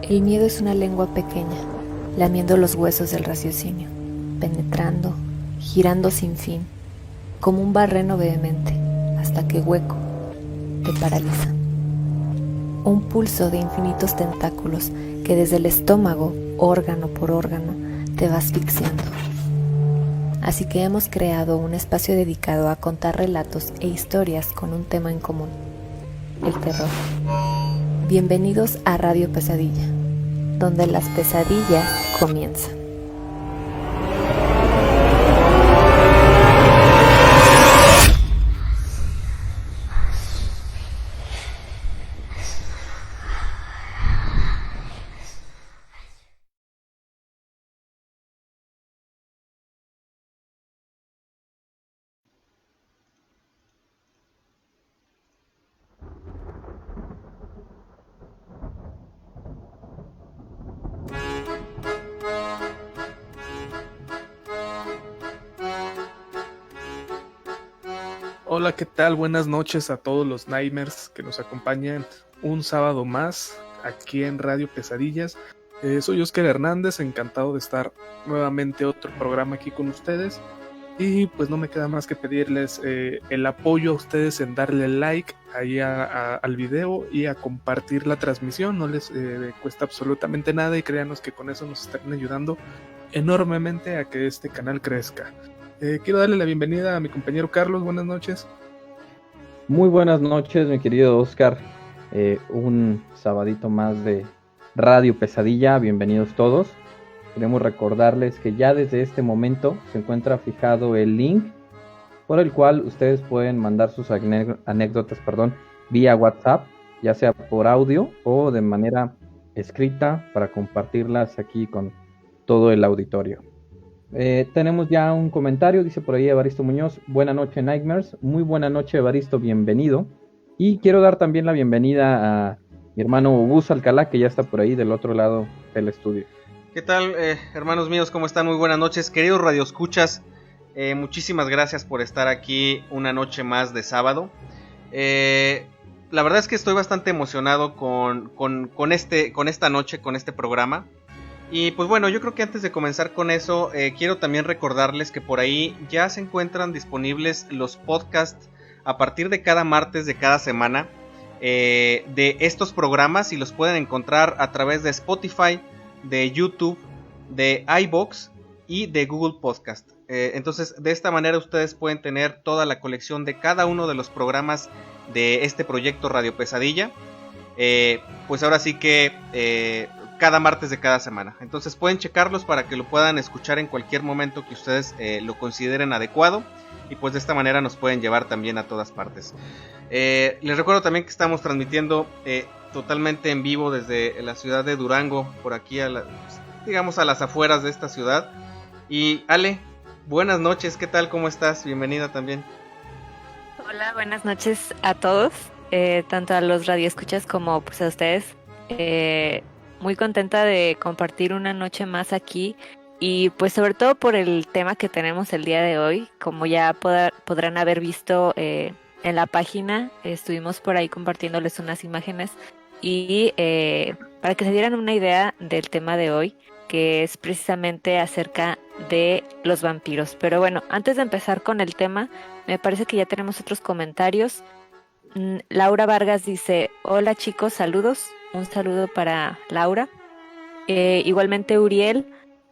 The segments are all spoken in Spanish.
El miedo es una lengua pequeña, lamiendo los huesos del raciocinio, penetrando, girando sin fin, como un barreno vehemente, hasta que hueco, te paraliza. Un pulso de infinitos tentáculos que desde el estómago, órgano por órgano, te va asfixiando. Así que hemos creado un espacio dedicado a contar relatos e historias con un tema en común: el terror. Bienvenidos a Radio Pesadilla, donde las pesadillas comienzan. Hola, ¿qué tal? Buenas noches a todos los Nightmares que nos acompañan un sábado más aquí en Radio Pesadillas. Soy Oscar Hernández, encantado de estar nuevamente otro programa aquí con ustedes. Y pues no me queda más que pedirles el apoyo a ustedes en darle like ahí al video y a compartir la transmisión. No les cuesta absolutamente nada y créanos que con eso nos están ayudando enormemente a que este canal crezca. Quiero darle la bienvenida a mi compañero Carlos. Buenas noches. Muy buenas noches, mi querido Oscar. Un sabadito más de Radio Pesadilla. Bienvenidos todos. Queremos recordarles que ya desde este momento se encuentra fijado el link por el cual ustedes pueden mandar sus anécdotas, vía WhatsApp, ya sea por audio o de manera escrita para compartirlas aquí con todo el auditorio. Tenemos ya un comentario, dice por ahí Evaristo Muñoz: buena noche Nightmares. Muy buena noche, Evaristo, bienvenido. Y quiero dar también la bienvenida a mi hermano Bus Alcalá, que ya está por ahí del otro lado del estudio. ¿Qué tal, hermanos míos? ¿Cómo están? Muy buenas noches, queridos radioescuchas. Muchísimas gracias por estar aquí una noche más de sábado. La verdad es que estoy bastante emocionado con esta noche, con este programa. Y pues bueno, yo creo que antes de comenzar con eso, quiero también recordarles que por ahí ya se encuentran disponibles los podcasts a partir de cada martes de cada semana de estos programas, y los pueden encontrar a través de Spotify, de YouTube, de iVoox y de Google Podcast. Entonces de esta manera ustedes pueden tener toda la colección de cada uno de los programas de este proyecto Radio Pesadilla. Pues ahora sí que cada martes de cada semana. Entonces pueden checarlos para que lo puedan escuchar en cualquier momento que ustedes lo consideren adecuado. Y pues de esta manera nos pueden llevar también a todas partes. Les recuerdo también que estamos transmitiendo totalmente en vivo desde la ciudad de Durango, por aquí digamos a las afueras de esta ciudad. Y Ale, buenas noches, ¿qué tal? ¿Cómo estás? Bienvenida también. Hola, buenas noches a todos, tanto a los radioescuchas como pues a ustedes. Muy contenta de compartir una noche más aquí, y pues sobre todo por el tema que tenemos el día de hoy. Como ya podrán haber visto en la página, estuvimos por ahí compartiéndoles unas imágenes y para que se dieran una idea del tema de hoy, que es precisamente acerca de los vampiros. Pero bueno, antes de empezar con el tema, me parece que ya tenemos otros comentarios. Laura Vargas dice: hola chicos, saludos. Un saludo para Laura. Igualmente Uriel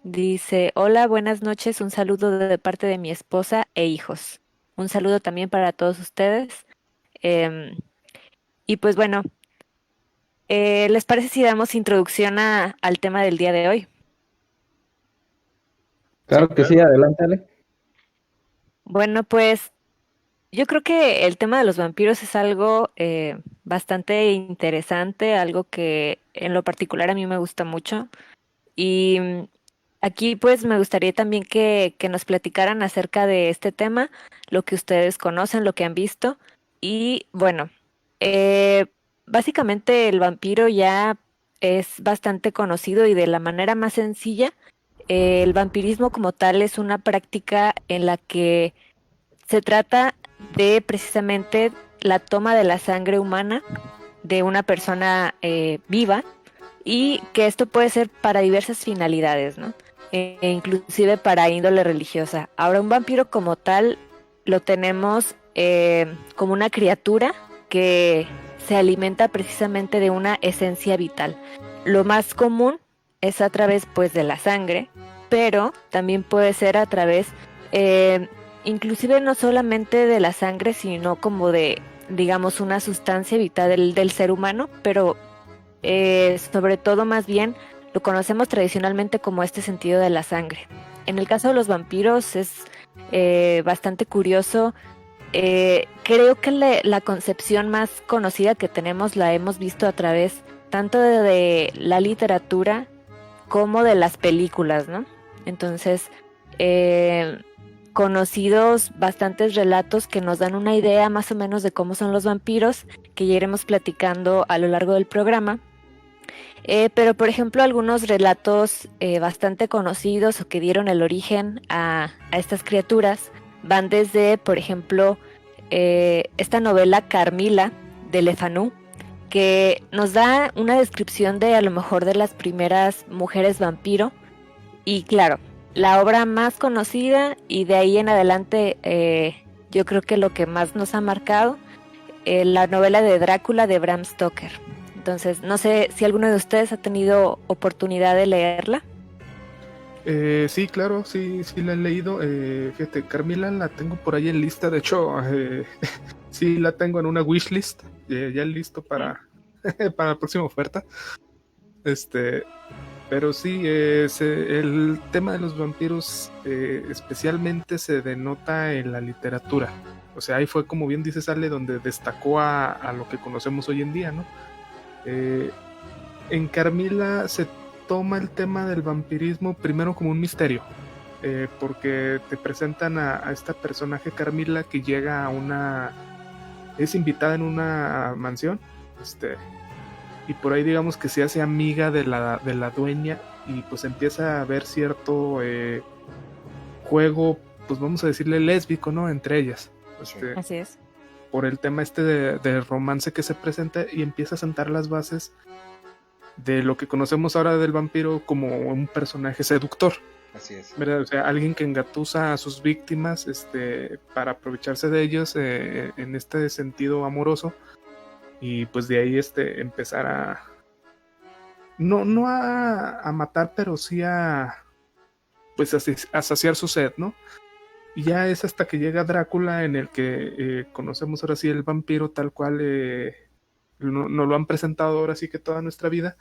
dice: hola, buenas noches, un saludo de parte de mi esposa e hijos. Un saludo también para todos ustedes. Y pues bueno, ¿les parece si damos introducción al tema del día de hoy? Claro que sí, adelante, Ale. Bueno, pues yo creo que el tema de los vampiros es algo bastante interesante, algo que en lo particular a mí me gusta mucho. Y aquí pues me gustaría también que nos platicaran acerca de este tema, lo que ustedes conocen, lo que han visto. Y bueno, eh, básicamente el vampiro ya es bastante conocido, y de la manera más sencilla, el vampirismo como tal es una práctica en la que se trata de precisamente la toma de la sangre humana de una persona viva, y que esto puede ser para diversas finalidades, ¿no? Inclusive para índole religiosa. Ahora, un vampiro como tal lo tenemos como una criatura que se alimenta precisamente de una esencia vital. Lo más común es a través, pues, de la sangre, pero también puede ser a través, inclusive no solamente de la sangre, sino como de, digamos, una sustancia vital del ser humano, pero sobre todo más bien lo conocemos tradicionalmente como este sentido de la sangre. En el caso de los vampiros es bastante curioso. Creo que la concepción más conocida que tenemos la hemos visto a través tanto de la literatura como de las películas, ¿no? Entonces, conocidos bastantes relatos que nos dan una idea más o menos de cómo son los vampiros, que ya iremos platicando a lo largo del programa. Pero, por ejemplo, algunos relatos bastante conocidos o que dieron el origen a estas criaturas van desde, por ejemplo, esta novela Carmila de Le Fanu, que nos da una descripción de a lo mejor de las primeras mujeres vampiro. Y claro, la obra más conocida y de ahí en adelante yo creo que lo que más nos ha marcado, la novela de Drácula de Bram Stoker. Entonces, no sé si alguno de ustedes ha tenido oportunidad de leerla. Sí, claro, sí la he leído. Fíjate, Carmila la tengo por ahí en lista. De hecho, sí la tengo en una wishlist. Ya listo para la próxima oferta. Pero sí, el tema de los vampiros especialmente se denota en la literatura. O sea, ahí fue, como bien dices, Ale, donde destacó a lo que conocemos hoy en día, ¿no? En Carmila se toma el tema del vampirismo primero como un misterio, porque te presentan a esta personaje Carmila que llega es invitada en una mansión, y por ahí digamos que se hace amiga de la dueña y pues empieza a haber cierto juego, pues vamos a decirle lésbico, ¿no? Entre ellas. Así es. Por el tema de romance que se presenta y empieza a sentar las bases de lo que conocemos ahora del vampiro como un personaje seductor. Así es. ¿Verdad? O sea, alguien que engatusa a sus víctimas para aprovecharse de ellos en este sentido amoroso, y pues de ahí empezar a no a matar, pero sí a pues a saciar su sed, ¿no? Y ya es hasta que llega Drácula, en el que conocemos ahora sí el vampiro tal cual nos lo han presentado ahora sí que toda nuestra vida,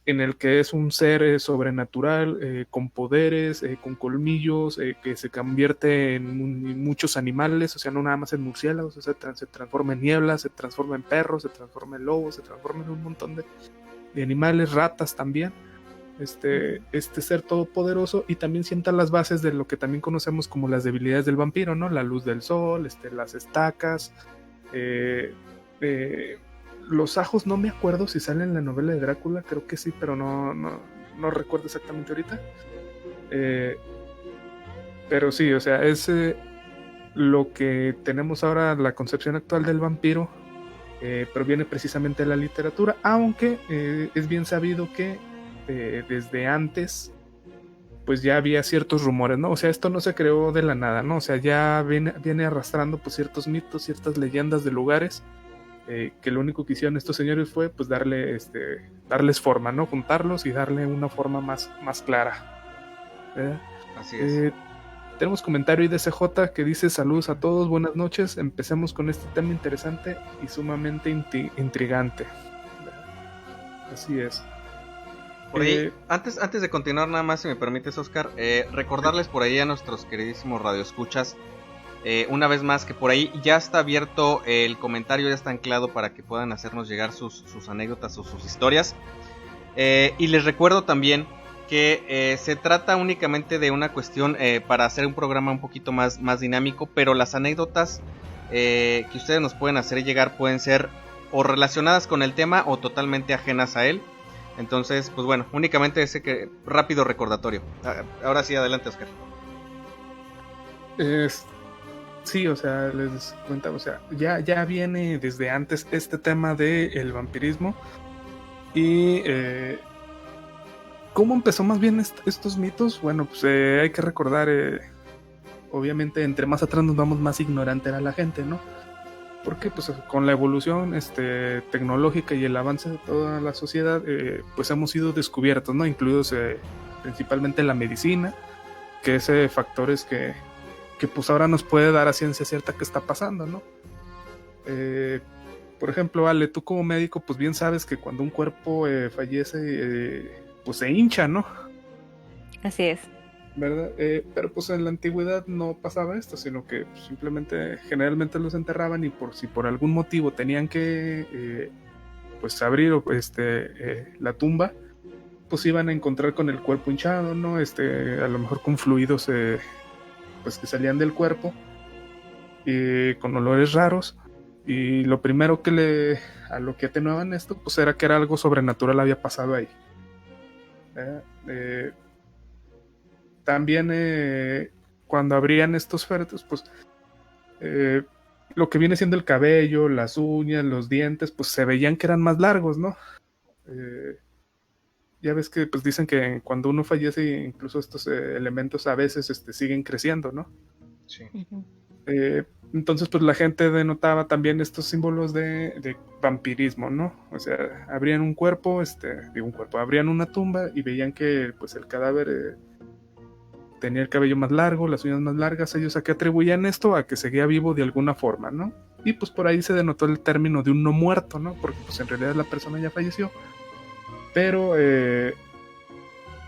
en el que es un ser sobrenatural, con poderes, con colmillos, que se convierte en muchos animales, o sea, no nada más en murciélagos, o sea, se transforma en niebla, se transforma en perro, se transforma en lobo, se transforma en un montón de animales, ratas también. Este ser todopoderoso, y también sienta las bases de lo que también conocemos como las debilidades del vampiro, ¿no? La luz del sol, las estacas, los ajos. No me acuerdo si sale en la novela de Drácula, creo que sí, pero no recuerdo exactamente ahorita. Pero sí, o sea, es lo que tenemos ahora, la concepción actual del vampiro, proviene precisamente de la literatura, aunque es bien sabido que desde antes pues ya había ciertos rumores, ¿no? O sea, esto no se creó de la nada, ¿no? O sea, ya viene arrastrando pues ciertos mitos, ciertas leyendas de lugares, que lo único que hicieron estos señores fue pues darles forma, ¿no? Juntarlos y darle una forma más clara, ¿verdad? Así es. Tenemos comentario ahí de CJ que dice: saludos a todos, buenas noches, empecemos con este tema interesante y sumamente intrigante. Así es. Por ahí, antes de continuar, nada más, si me permites, Oscar, recordarles por ahí a nuestros queridísimos radioescuchas, una vez más, que por ahí ya está abierto el comentario, ya está anclado para que puedan hacernos llegar sus anécdotas o sus historias. Y les recuerdo también que se trata únicamente de una cuestión para hacer un programa un poquito más dinámico, pero las anécdotas que ustedes nos pueden hacer llegar pueden ser o relacionadas con el tema o totalmente ajenas a él. Entonces, pues bueno, únicamente ese rápido recordatorio. Ahora sí, adelante, Oscar. Sí, o sea, les comentaba, o sea, ya viene desde antes este tema del vampirismo. Y ¿cómo empezó más bien estos mitos? Bueno, pues hay que recordar, obviamente, entre más atrás nos vamos, más ignorante era la gente, ¿no? Porque pues con la evolución tecnológica y el avance de toda la sociedad, pues hemos sido descubiertos, ¿no? Incluidos principalmente la medicina, que es factores que pues ahora nos puede dar a ciencia cierta qué está pasando, ¿no? Por ejemplo, Ale, tú como médico, pues bien sabes que cuando un cuerpo fallece, pues se hincha, ¿no? Así es. ¿Verdad? Pero pues en la antigüedad no pasaba esto, sino que pues, simplemente generalmente los enterraban y por si por algún motivo tenían que pues abrir la tumba, pues iban a encontrar con el cuerpo hinchado, ¿no? A lo mejor con fluidos pues que salían del cuerpo y con olores raros. Y lo primero a lo que atenuaban esto, pues era que era algo sobrenatural había pasado ahí. También cuando abrían estos féretros, pues lo que viene siendo el cabello, las uñas, los dientes, pues se veían que eran más largos, ¿no? Ya ves que pues dicen que cuando uno fallece, incluso estos elementos a veces siguen creciendo, ¿no? Sí. Ujú. Entonces pues la gente denotaba también estos símbolos de vampirismo, ¿no? O sea, abrían un cuerpo, abrían una tumba y veían que pues el cadáver tenía el cabello más largo, las uñas más largas. Ellos a qué atribuían esto, a que seguía vivo de alguna forma, ¿no? Y pues por ahí se denotó el término de un no muerto, ¿no? Porque pues en realidad la persona ya falleció, pero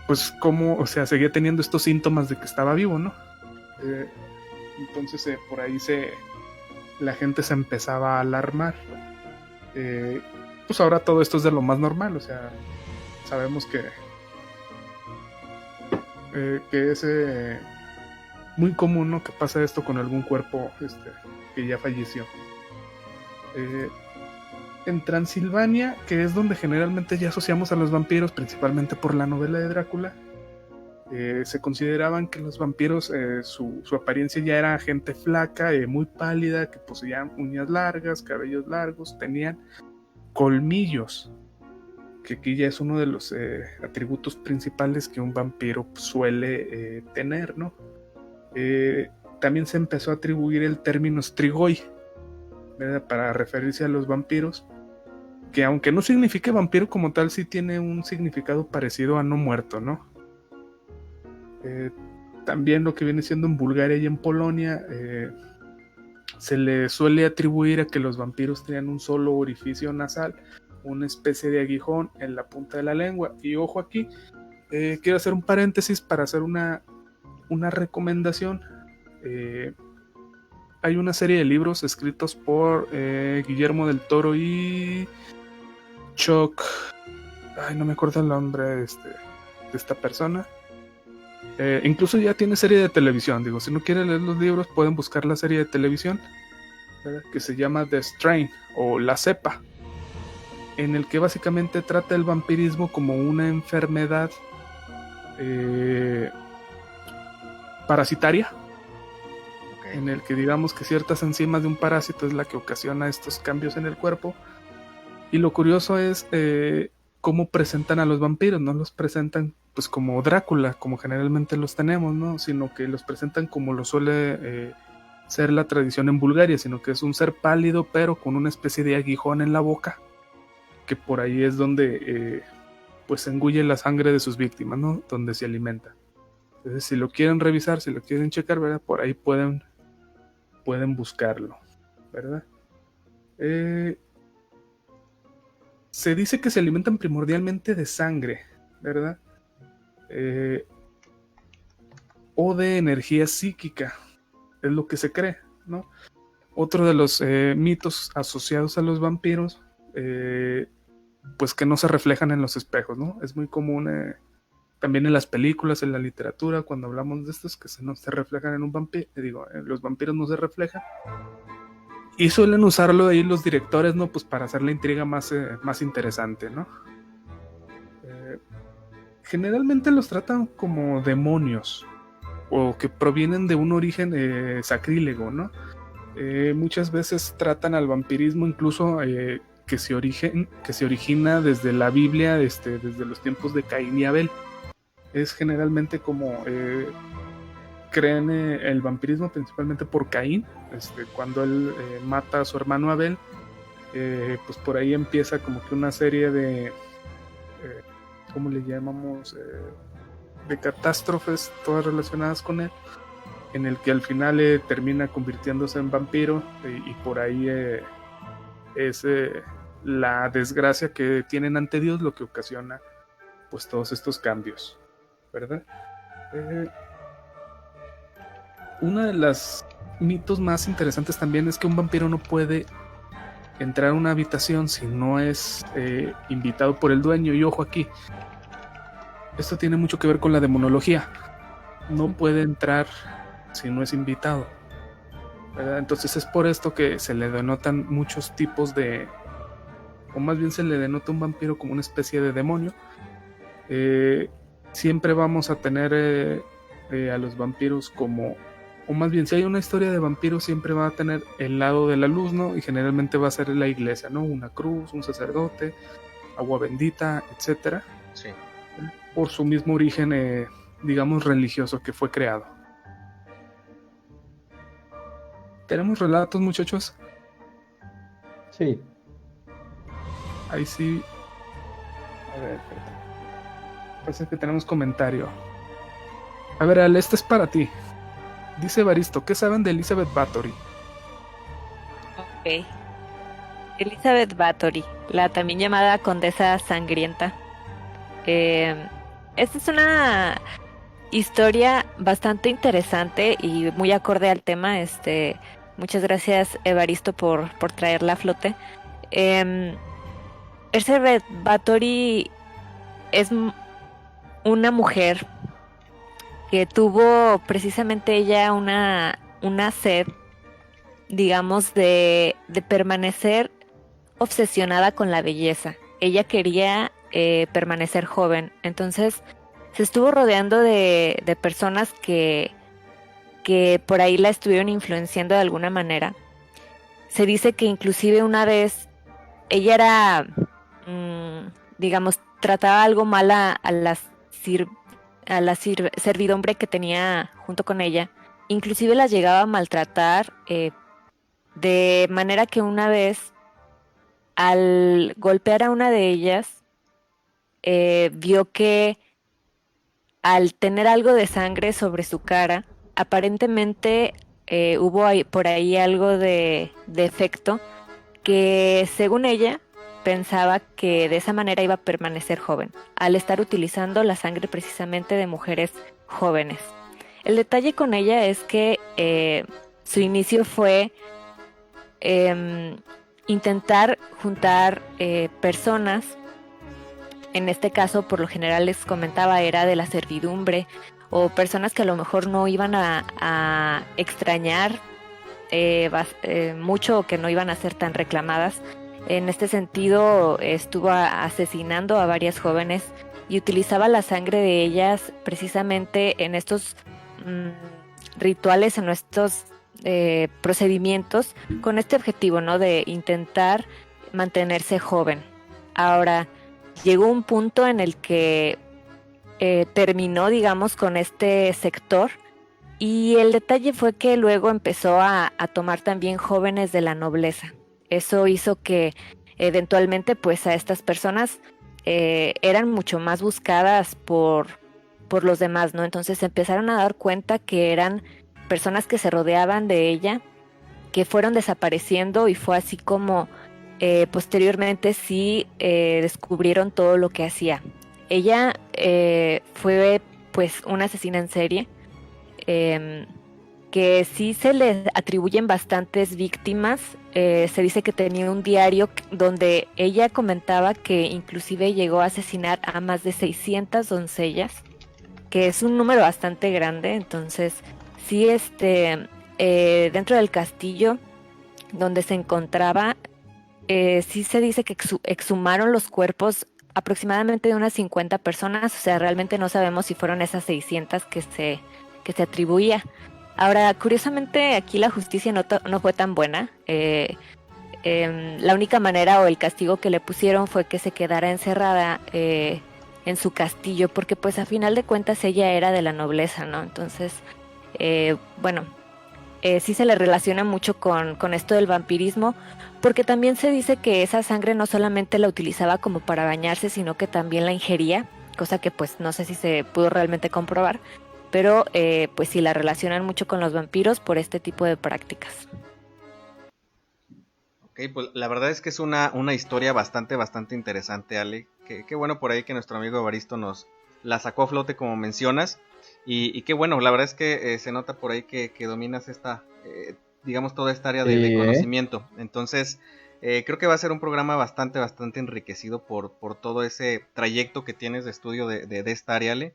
pues como, o sea, seguía teniendo estos síntomas de que estaba vivo, ¿no? Entonces por ahí la gente se empezaba a alarmar. Pues ahora todo esto es de lo más normal, o sea, sabemos que es muy común, ¿no? Que pasa esto con algún cuerpo que ya falleció. En Transilvania, que es donde generalmente ya asociamos a los vampiros, principalmente por la novela de Drácula, se consideraban que los vampiros, su apariencia ya era gente flaca, muy pálida, que poseían uñas largas, cabellos largos, tenían colmillos, que aquí ya es uno de los atributos principales que un vampiro suele tener, ¿no? También se empezó a atribuir el término strigoi, ¿verdad? Para referirse a los vampiros, que aunque no signifique vampiro como tal, sí tiene un significado parecido a no muerto, ¿no? También lo que viene siendo en Bulgaria y en Polonia, se le suele atribuir a que los vampiros tenían un solo orificio nasal, una especie de aguijón en la punta de la lengua. Y ojo aquí, quiero hacer un paréntesis para hacer una recomendación. Hay una serie de libros escritos por Guillermo del Toro y Chuck, no me acuerdo el nombre de esta persona. Incluso ya tiene serie de televisión. Digo, si no quieren leer los libros, pueden buscar la serie de televisión, ¿verdad? Que se llama The Strain o La Cepa, en el que básicamente trata el vampirismo como una enfermedad parasitaria, en el que digamos que ciertas enzimas de un parásito es la que ocasiona estos cambios en el cuerpo. Y lo curioso es cómo presentan a los vampiros. No los presentan pues como Drácula, como generalmente los tenemos, ¿no? Sino que los presentan como lo suele ser la tradición en Bulgaria, sino que es un ser pálido pero con una especie de aguijón en la boca, que por ahí es donde pues engulle la sangre de sus víctimas, ¿no? Donde se alimenta. Entonces, si lo quieren revisar, si lo quieren checar, ¿verdad? Por ahí pueden buscarlo, ¿verdad? Se dice que se alimentan primordialmente de sangre, ¿verdad? O de energía psíquica, es lo que se cree, ¿no? Otro de los mitos asociados a los vampiros, pues que no se reflejan en los espejos, ¿no? Es muy común también en las películas, en la literatura, cuando hablamos de estos, que no se reflejan en un vampiro, los vampiros no se reflejan. Y suelen usarlo ahí los directores, ¿no? Pues para hacer la intriga más interesante, ¿no? Generalmente los tratan como demonios, o que provienen de un origen sacrílego, ¿no? Muchas veces tratan al vampirismo incluso que se origina desde la Biblia, desde los tiempos de Caín y Abel. Es generalmente como creen el vampirismo principalmente por Caín, cuando él mata a su hermano Abel. Pues por ahí empieza como que una serie de ¿cómo le llamamos? De catástrofes, todas relacionadas con él, en el que al final termina convirtiéndose en vampiro, y por ahí es la desgracia que tienen ante Dios lo que ocasiona pues todos estos cambios, ¿verdad? Una de las mitos más interesantes también es que un vampiro no puede entrar a una habitación si no es invitado por el dueño. Y ojo aquí, esto tiene mucho que ver con la demonología. No puede entrar si no es invitado, ¿verdad? Entonces es por esto que se le denotan muchos tipos de, o más bien se le denota un vampiro como una especie de demonio. Siempre vamos a tener a los vampiros como, o más bien si hay una historia de vampiros siempre va a tener el lado de la luz, ¿no? Y generalmente va a ser la iglesia, ¿no? Una cruz, un sacerdote, agua bendita, etcétera. Sí. Por su mismo origen, digamos, religioso que fue creado. ¿Tenemos relatos, muchachos? Sí. Ahí sí. A ver, espérate. Parece que tenemos comentario. A ver, Al, este es para ti. Dice Evaristo, ¿qué saben de Elizabeth Bathory? Ok. Elizabeth Bathory, la también llamada Condesa Sangrienta. Esta es una historia bastante interesante y muy acorde al tema. Muchas gracias, Evaristo, por traerla a flote. Elizabeth Bathory es una mujer que tuvo precisamente ella una sed, digamos, de permanecer obsesionada con la belleza. Ella quería permanecer joven, entonces se estuvo rodeando de personas que por ahí la estuvieron influenciando de alguna manera. Se dice que inclusive una vez ella era, digamos, trataba algo mal a la servidumbre que tenía junto con ella. Inclusive las llegaba a maltratar, de manera que una vez, al golpear a una de ellas, vio que al tener algo de sangre sobre su cara, aparentemente hubo por ahí algo de efecto que, según ella, pensaba que de esa manera iba a permanecer joven, al estar utilizando la sangre precisamente de mujeres jóvenes. El detalle con ella es que su inicio fue intentar juntar personas. En este caso, por lo general, les comentaba, era de la servidumbre, o personas que a lo mejor no iban a extrañar mucho, o que no iban a ser tan reclamadas. En este sentido, estuvo asesinando a varias jóvenes y utilizaba la sangre de ellas precisamente en estos rituales, en estos procedimientos, con este objetivo, ¿no? De intentar mantenerse joven. Ahora, llegó un punto en el que terminó, digamos, con este sector, y el detalle fue que luego empezó a tomar también jóvenes de la nobleza. Eso hizo que eventualmente, pues, a estas personas eran mucho más buscadas por los demás, ¿no? Entonces se empezaron a dar cuenta que eran personas que se rodeaban de ella, que fueron desapareciendo, y fue así como posteriormente sí descubrieron todo lo que hacía. Ella fue, pues, una asesina en serie, que sí se le atribuyen bastantes víctimas. Se dice que tenía un diario donde ella comentaba que inclusive llegó a asesinar a más de 600 doncellas, que es un número bastante grande. Entonces sí, dentro del castillo donde se encontraba, sí se dice que exhumaron los cuerpos aproximadamente de unas 50 personas. O sea, realmente no sabemos si fueron esas 600 que se atribuía. Ahora, curiosamente, aquí la justicia no fue tan buena. la única manera o el castigo que le pusieron fue que se quedara encerrada en su castillo, porque pues a final de cuentas ella era de la nobleza, ¿no? Entonces, bueno, sí se le relaciona mucho con esto del vampirismo, porque también se dice que esa sangre no solamente la utilizaba como para bañarse, sino que también la ingería, cosa que pues no sé si se pudo realmente comprobar, pero pues sí la relacionan mucho con los vampiros por este tipo de prácticas. Ok, pues la verdad es que es una historia bastante interesante, Ale. Qué bueno por ahí que nuestro amigo Evaristo nos la sacó a flote como mencionas. Y qué bueno, la verdad es que se nota por ahí que dominas esta, digamos, toda esta área de Sí, conocimiento. Entonces, creo que va a ser un programa bastante enriquecido por todo ese trayecto que tienes de estudio de esta área, Ale.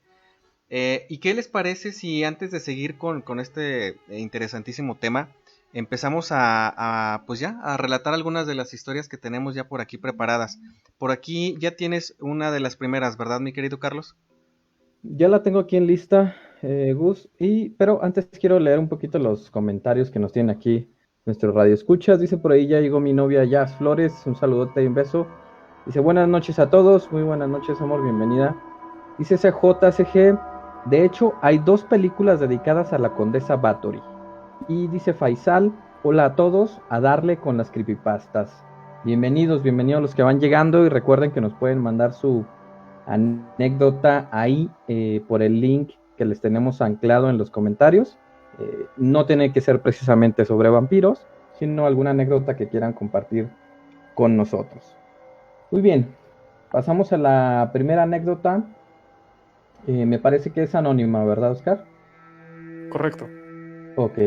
¿Y qué les parece si antes de seguir con este interesantísimo tema, empezamos pues ya, a relatar algunas de las historias que tenemos ya por aquí preparadas? Por aquí ya tienes una de las primeras, ¿verdad, mi querido Carlos? ya la tengo aquí en lista, Gus, pero antes quiero leer un poquito los comentarios que nos tienen aquí nuestro radio escuchas. Dice por ahí, ya llegó mi novia Jazz Flores, un saludote y un beso. Dice, buenas noches a todos, muy buenas noches, amor, bienvenida. Dice CJCG, de hecho hay 2 películas dedicadas a la Condesa Bathory. Y dice Faisal, hola a todos, a darle con las creepypastas. Bienvenidos los que van llegando, y recuerden que nos pueden mandar su anécdota ahí por el link que les tenemos anclado en los comentarios. No tiene que ser precisamente sobre vampiros, sino alguna anécdota que quieran compartir con nosotros. Muy bien, pasamos a la primera anécdota. Me parece que es anónima, ¿verdad, Oscar? Correcto. Ok,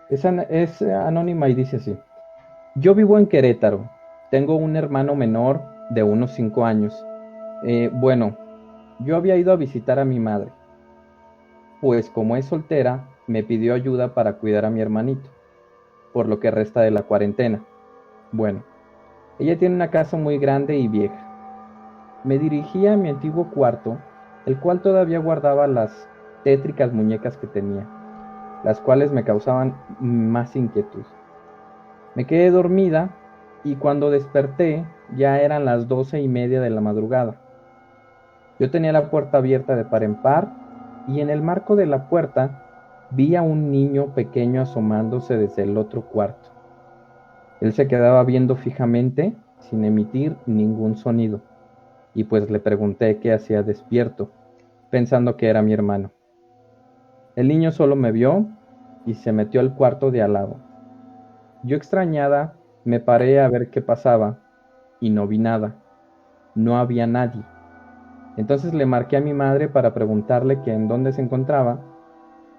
es anónima y dice así. Yo vivo en Querétaro, tengo un hermano menor de unos 5 años. Bueno, yo había ido a visitar a mi madre, pues como es soltera, me pidió ayuda para cuidar a mi hermanito, por lo que resta de la cuarentena. Bueno, ella tiene una casa muy grande y vieja. Me dirigí a mi antiguo cuarto, el cual todavía guardaba las tétricas muñecas que tenía, las cuales me causaban más inquietud. Me quedé dormida y cuando desperté ya eran las 12:30 de la madrugada. Yo tenía la puerta abierta de par en par y en el marco de la puerta vi a un niño pequeño asomándose desde el otro cuarto. Él se quedaba viendo fijamente sin emitir ningún sonido y pues le pregunté qué hacía despierto, pensando que era mi hermano. El niño solo me vio y se metió al cuarto de al lado. Yo extrañada me paré a ver qué pasaba y no vi nada. No había nadie. Entonces le marqué a mi madre para preguntarle que en dónde se encontraba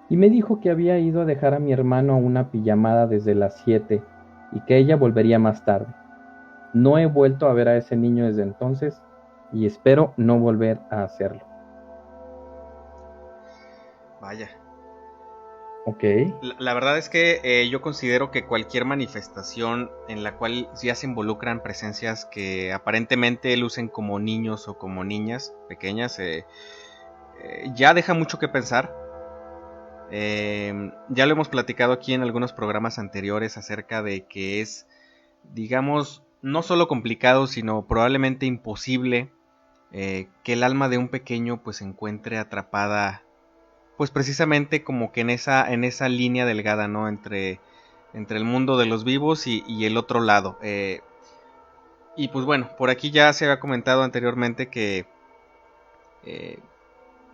y me dijo que había ido a dejar a mi hermano a una pijamada desde las 7 y que ella volvería más tarde. No he vuelto a ver a ese niño desde entonces y espero no volver a hacerlo. Vaya. Ok. La verdad es que yo considero que cualquier manifestación en la cual ya se involucran presencias que aparentemente lucen como niños o como niñas pequeñas, ya deja mucho que pensar. Ya lo hemos platicado aquí en algunos programas anteriores acerca de que es, digamos, no solo complicado, sino probablemente imposible que el alma de un pequeño pues se encuentre atrapada, pues precisamente como que en esa línea delgada, ¿no? Entre el mundo de los vivos y el otro lado. Y pues bueno, por aquí ya se había comentado anteriormente que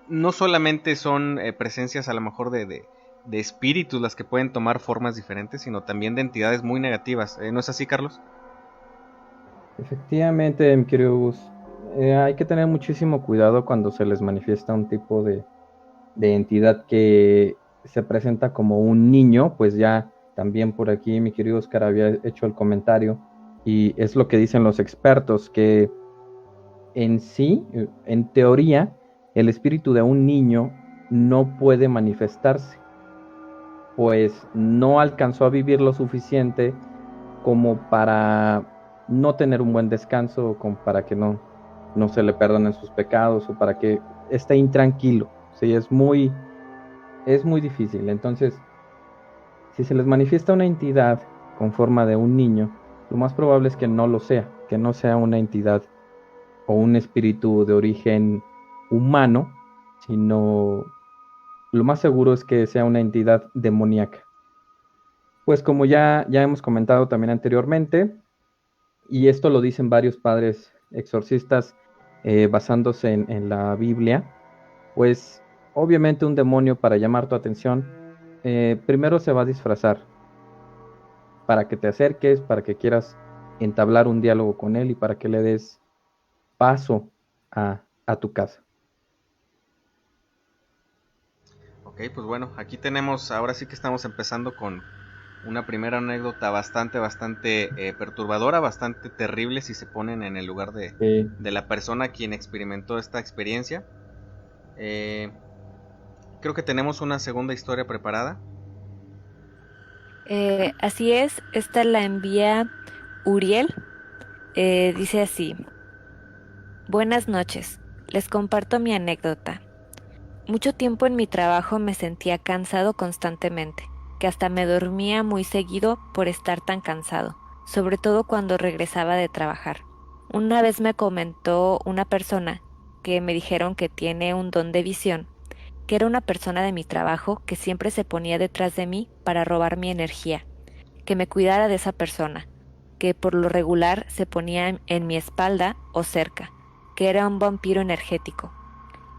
no solamente son presencias a lo mejor de espíritus las que pueden tomar formas diferentes, sino también de entidades muy negativas. ¿No es así, Carlos? Efectivamente, mi querido Gus. Hay que tener muchísimo cuidado cuando se les manifiesta un tipo de entidad que se presenta como un niño, pues ya también por aquí mi querido Oscar había hecho el comentario y es lo que dicen los expertos, que en sí, en teoría, el espíritu de un niño no puede manifestarse, pues no alcanzó a vivir lo suficiente como para no tener un buen descanso, como para que no se le perdonen sus pecados o para que esté intranquilo. Sí, es muy difícil. Entonces, si se les manifiesta una entidad con forma de un niño, lo más probable es que no lo sea, que no sea una entidad o un espíritu de origen humano, sino lo más seguro es que sea una entidad demoníaca. Pues como ya hemos comentado también anteriormente, y esto lo dicen varios padres exorcistas basándose en la Biblia, pues obviamente un demonio para llamar tu atención, primero se va a disfrazar para que te acerques, para que quieras entablar un diálogo con él y para que le des paso a tu casa. Ok, pues bueno, aquí tenemos, ahora sí que estamos empezando con una primera anécdota bastante perturbadora, bastante terrible si se ponen en el lugar de la persona quien experimentó esta experiencia. Creo que tenemos una segunda historia preparada. Así es, esta la envía Uriel. Dice así: Buenas noches, les comparto mi anécdota. Mucho tiempo en mi trabajo me sentía cansado constantemente, que hasta me dormía muy seguido por estar tan cansado, sobre todo cuando regresaba de trabajar. Una vez me comentó una persona que me dijeron que tiene un don de visión, que era una persona de mi trabajo que siempre se ponía detrás de mí para robar mi energía, que me cuidara de esa persona, que por lo regular se ponía en mi espalda o cerca, que era un vampiro energético.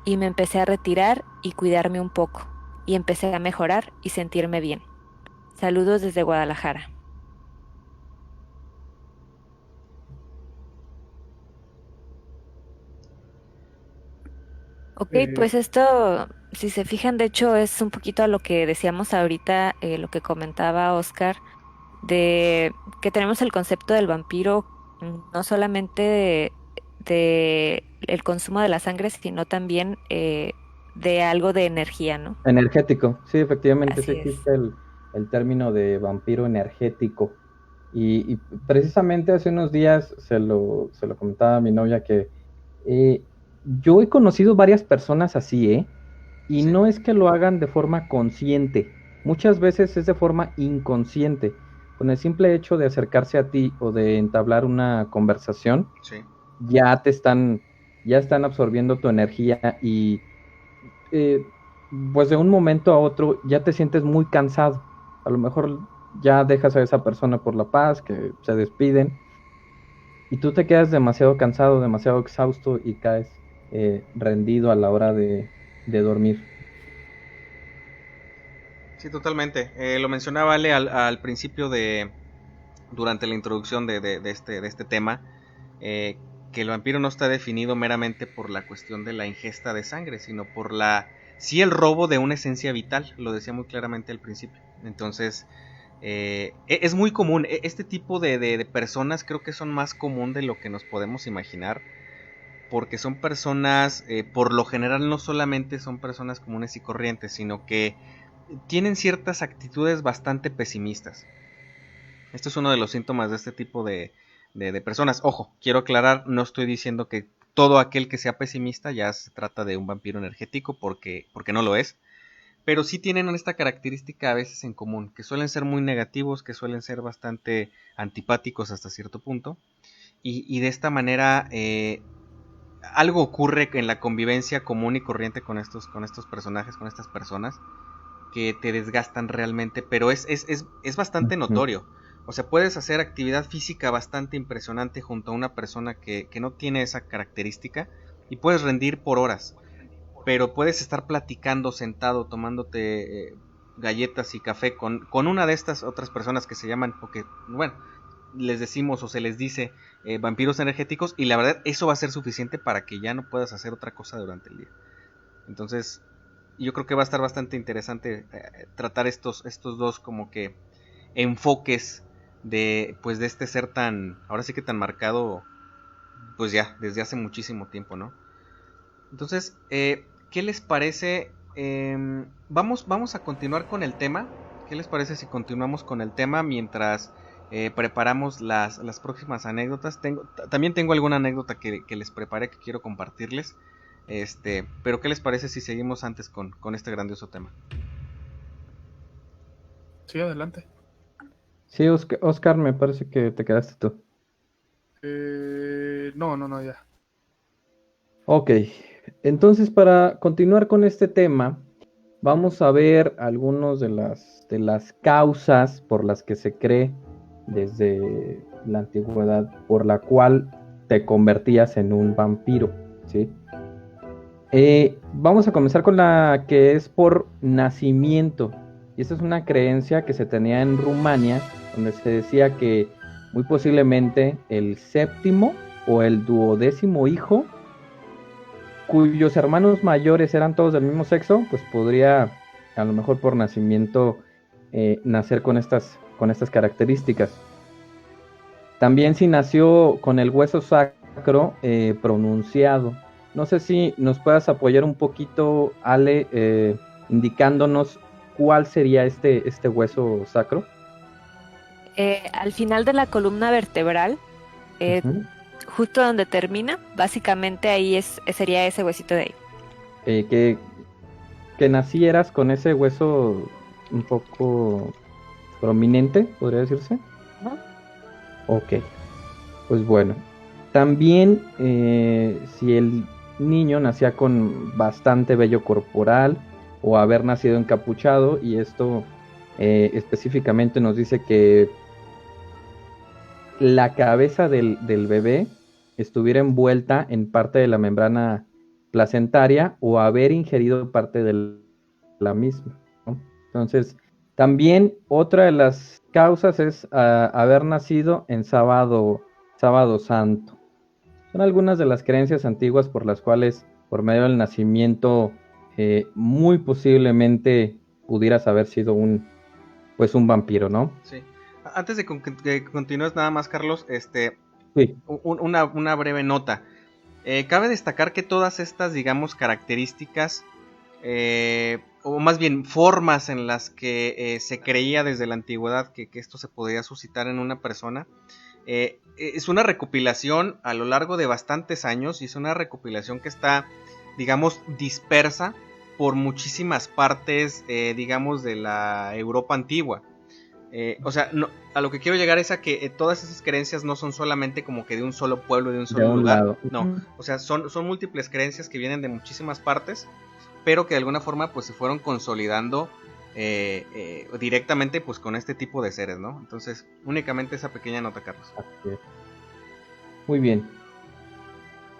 Y me empecé a retirar y cuidarme un poco, y empecé a mejorar y sentirme bien. Saludos desde Guadalajara. Ok, Eh, pues esto, si se fijan, de hecho es un poquito a lo que decíamos ahorita, lo que comentaba Oscar, de que tenemos el concepto del vampiro no solamente de el consumo de la sangre, sino también de algo de energía, ¿no? Energético, sí, efectivamente sí Así es. existe el término de vampiro energético. Y precisamente hace unos días se lo comentaba a mi novia que eh, yo he conocido varias personas así, ¿eh? Y Sí, no es que lo hagan de forma consciente, muchas veces es de forma inconsciente. Con el simple hecho de acercarse a ti o de entablar una conversación, sí. ya ya están absorbiendo tu energía y eh, pues de un momento a otro ya te sientes muy cansado. A lo mejor ya dejas a esa persona por la paz, que se despiden, y tú te quedas demasiado cansado, demasiado exhausto y caes rendido a la hora de dormir. Sí, totalmente. Lo mencionaba Ale al principio durante la introducción de este tema, eh, que el vampiro no está definido meramente por la cuestión de la ingesta de sangre, sino por sí el robo de una esencia vital, lo decía muy claramente al principio. Entonces, es muy común, este tipo de personas creo que son más común de lo que nos podemos imaginar, porque son personas, por lo general no solamente son personas comunes y corrientes, sino que tienen ciertas actitudes bastante pesimistas. Esto es uno de los síntomas de este tipo de personas. Ojo, quiero aclarar, no estoy diciendo que todo aquel que sea pesimista ya se trata de un vampiro energético, porque no lo es. Pero sí tienen esta característica a veces en común, que suelen ser muy negativos, que suelen ser bastante antipáticos hasta cierto punto. Y de esta manera algo ocurre en la convivencia común y corriente con estos personajes, con estas personas, que te desgastan realmente, pero es bastante Ujú. notorio. O sea, puedes hacer actividad física bastante impresionante junto a una persona que no tiene esa característica y puedes rendir por horas, pero puedes estar platicando sentado, tomándote galletas y café con una de estas otras personas que se llaman, o que, bueno, les decimos o se les dice vampiros energéticos, y la verdad eso va a ser suficiente para que ya no puedas hacer otra cosa durante el día. Entonces, yo creo que va a estar bastante interesante tratar estos dos como que enfoques de este ser ahora sí que tan marcado, pues ya, desde hace muchísimo tiempo, ¿no? Entonces, ¿qué les parece? Vamos a continuar con el tema. ¿Qué les parece si continuamos con el tema mientras preparamos las próximas anécdotas? También tengo alguna anécdota que les preparé que quiero compartirles. Pero ¿qué les parece si seguimos antes con este grandioso tema? sí, adelante. Sí, Oscar, me parece que te quedaste tú. No, ya. Ok, entonces para continuar con este tema, vamos a ver algunas de las causas por las que se cree desde la antigüedad, por la cual te convertías en un vampiro, ¿sí? Vamos a comenzar con la que es por nacimiento. Y esta es una creencia que se tenía en Rumania, donde se decía que muy posiblemente el séptimo o el duodécimo hijo, cuyos hermanos mayores eran todos del mismo sexo, pues podría, a lo mejor por nacimiento, nacer con estas características. También si nació con el hueso sacro pronunciado. No sé si nos puedas apoyar un poquito, Ale, indicándonos cuál sería este hueso sacro. Al final de la columna vertebral, eh, Ujú. justo donde termina, básicamente ahí sería ese huesito de ahí. Que nacieras con ese hueso un poco prominente, podría decirse. ¿No? Ok, pues bueno. También si el niño nacía con bastante vello corporal o haber nacido encapuchado, y esto específicamente nos dice que la cabeza del bebé estuviera envuelta en parte de la membrana placentaria o haber ingerido parte de la misma, ¿no? Entonces, también otra de las causas es haber nacido en sábado santo. Son algunas de las creencias antiguas por las cuales, por medio del nacimiento, muy posiblemente pudieras haber sido pues un vampiro, ¿no? Sí. Antes de que continúes nada más, Carlos, Sí. una breve nota. Cabe destacar que todas estas, digamos, características, o más bien formas en las que se creía desde la antigüedad que esto se podía suscitar en una persona, es una recopilación a lo largo de bastantes años y es una recopilación que está, digamos, dispersa por muchísimas partes, digamos, de la Europa antigua. O sea, no, a lo que quiero llegar es a que todas esas creencias no son solamente como que de un solo pueblo, de un De solo un lugar. lado. No, o sea, son múltiples creencias que vienen de muchísimas partes, pero que de alguna forma pues se fueron consolidando directamente pues con este tipo de seres, ¿no? Entonces, únicamente esa pequeña nota, Carlos. Así es. Muy bien.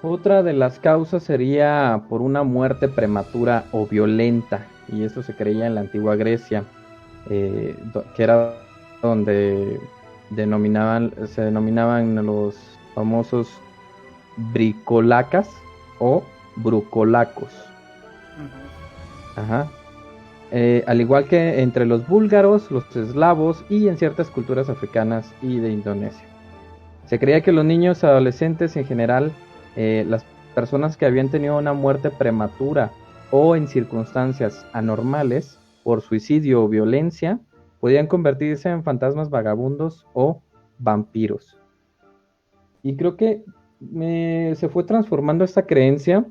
Otra de las causas sería por una muerte prematura o violenta, y esto se creía en la antigua Grecia, que era donde se denominaban los famosos bricolacas o brucolacos. Ajá. Al igual que entre los búlgaros, los eslavos y en ciertas culturas africanas y de Indonesia. Se creía que los niños adolescentes en general, las personas que habían tenido una muerte prematura o en circunstancias anormales por suicidio o violencia, podían convertirse en fantasmas vagabundos o vampiros. Y creo que se fue transformando esta creencia,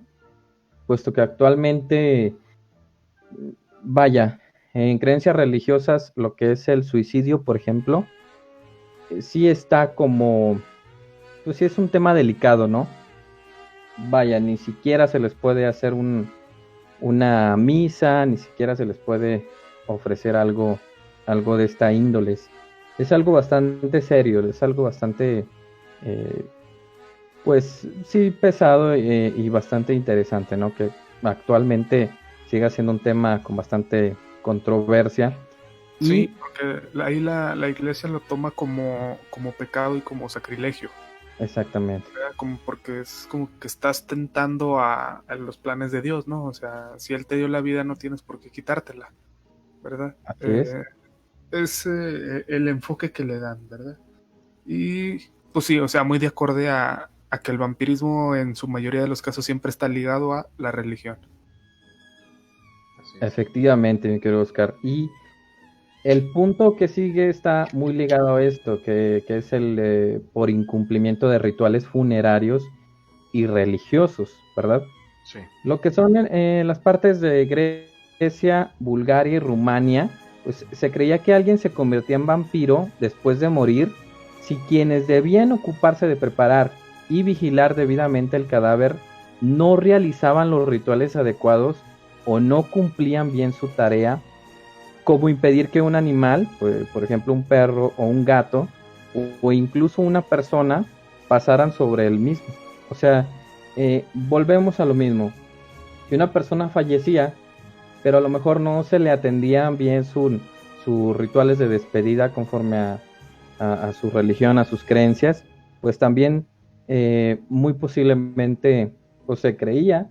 puesto que actualmente, vaya, en creencias religiosas, lo que es el suicidio, por ejemplo, sí está como, pues sí es un tema delicado, ¿no? Vaya, ni siquiera se les puede hacer una misa, ni siquiera se les puede ofrecer algo de esta índole. Es algo bastante serio, es algo bastante, eh, pues sí, pesado y bastante interesante, ¿no? Que actualmente siga siendo un tema con bastante controversia. Sí, Y porque ahí la iglesia lo toma como pecado y como sacrilegio, exactamente, ¿verdad? Como porque es como que estás tentando a los planes de Dios, ¿no? O sea, si Él te dio la vida, no tienes por qué quitártela, ¿verdad? así es. Es el enfoque que le dan, ¿verdad? Y pues sí, o sea, muy de acorde a que el vampirismo en su mayoría de los casos siempre está ligado a la religión. Así es. Efectivamente, mi querido Oscar. Y el punto que sigue está muy ligado a esto, que es el por incumplimiento de rituales funerarios y religiosos, ¿verdad? Sí. Lo que son las partes de Grecia, Bulgaria y Rumania, pues se creía que alguien se convertía en vampiro después de morir si quienes debían ocuparse de preparar y vigilar debidamente el cadáver no realizaban los rituales adecuados o no cumplían bien su tarea, como impedir que un animal, pues, por ejemplo un perro o un gato, o incluso una persona, pasaran sobre el mismo. O sea, volvemos a lo mismo. Si una persona fallecía, pero a lo mejor no se le atendían bien sus rituales de despedida conforme a su religión, a sus creencias, pues también muy posiblemente pues, se creía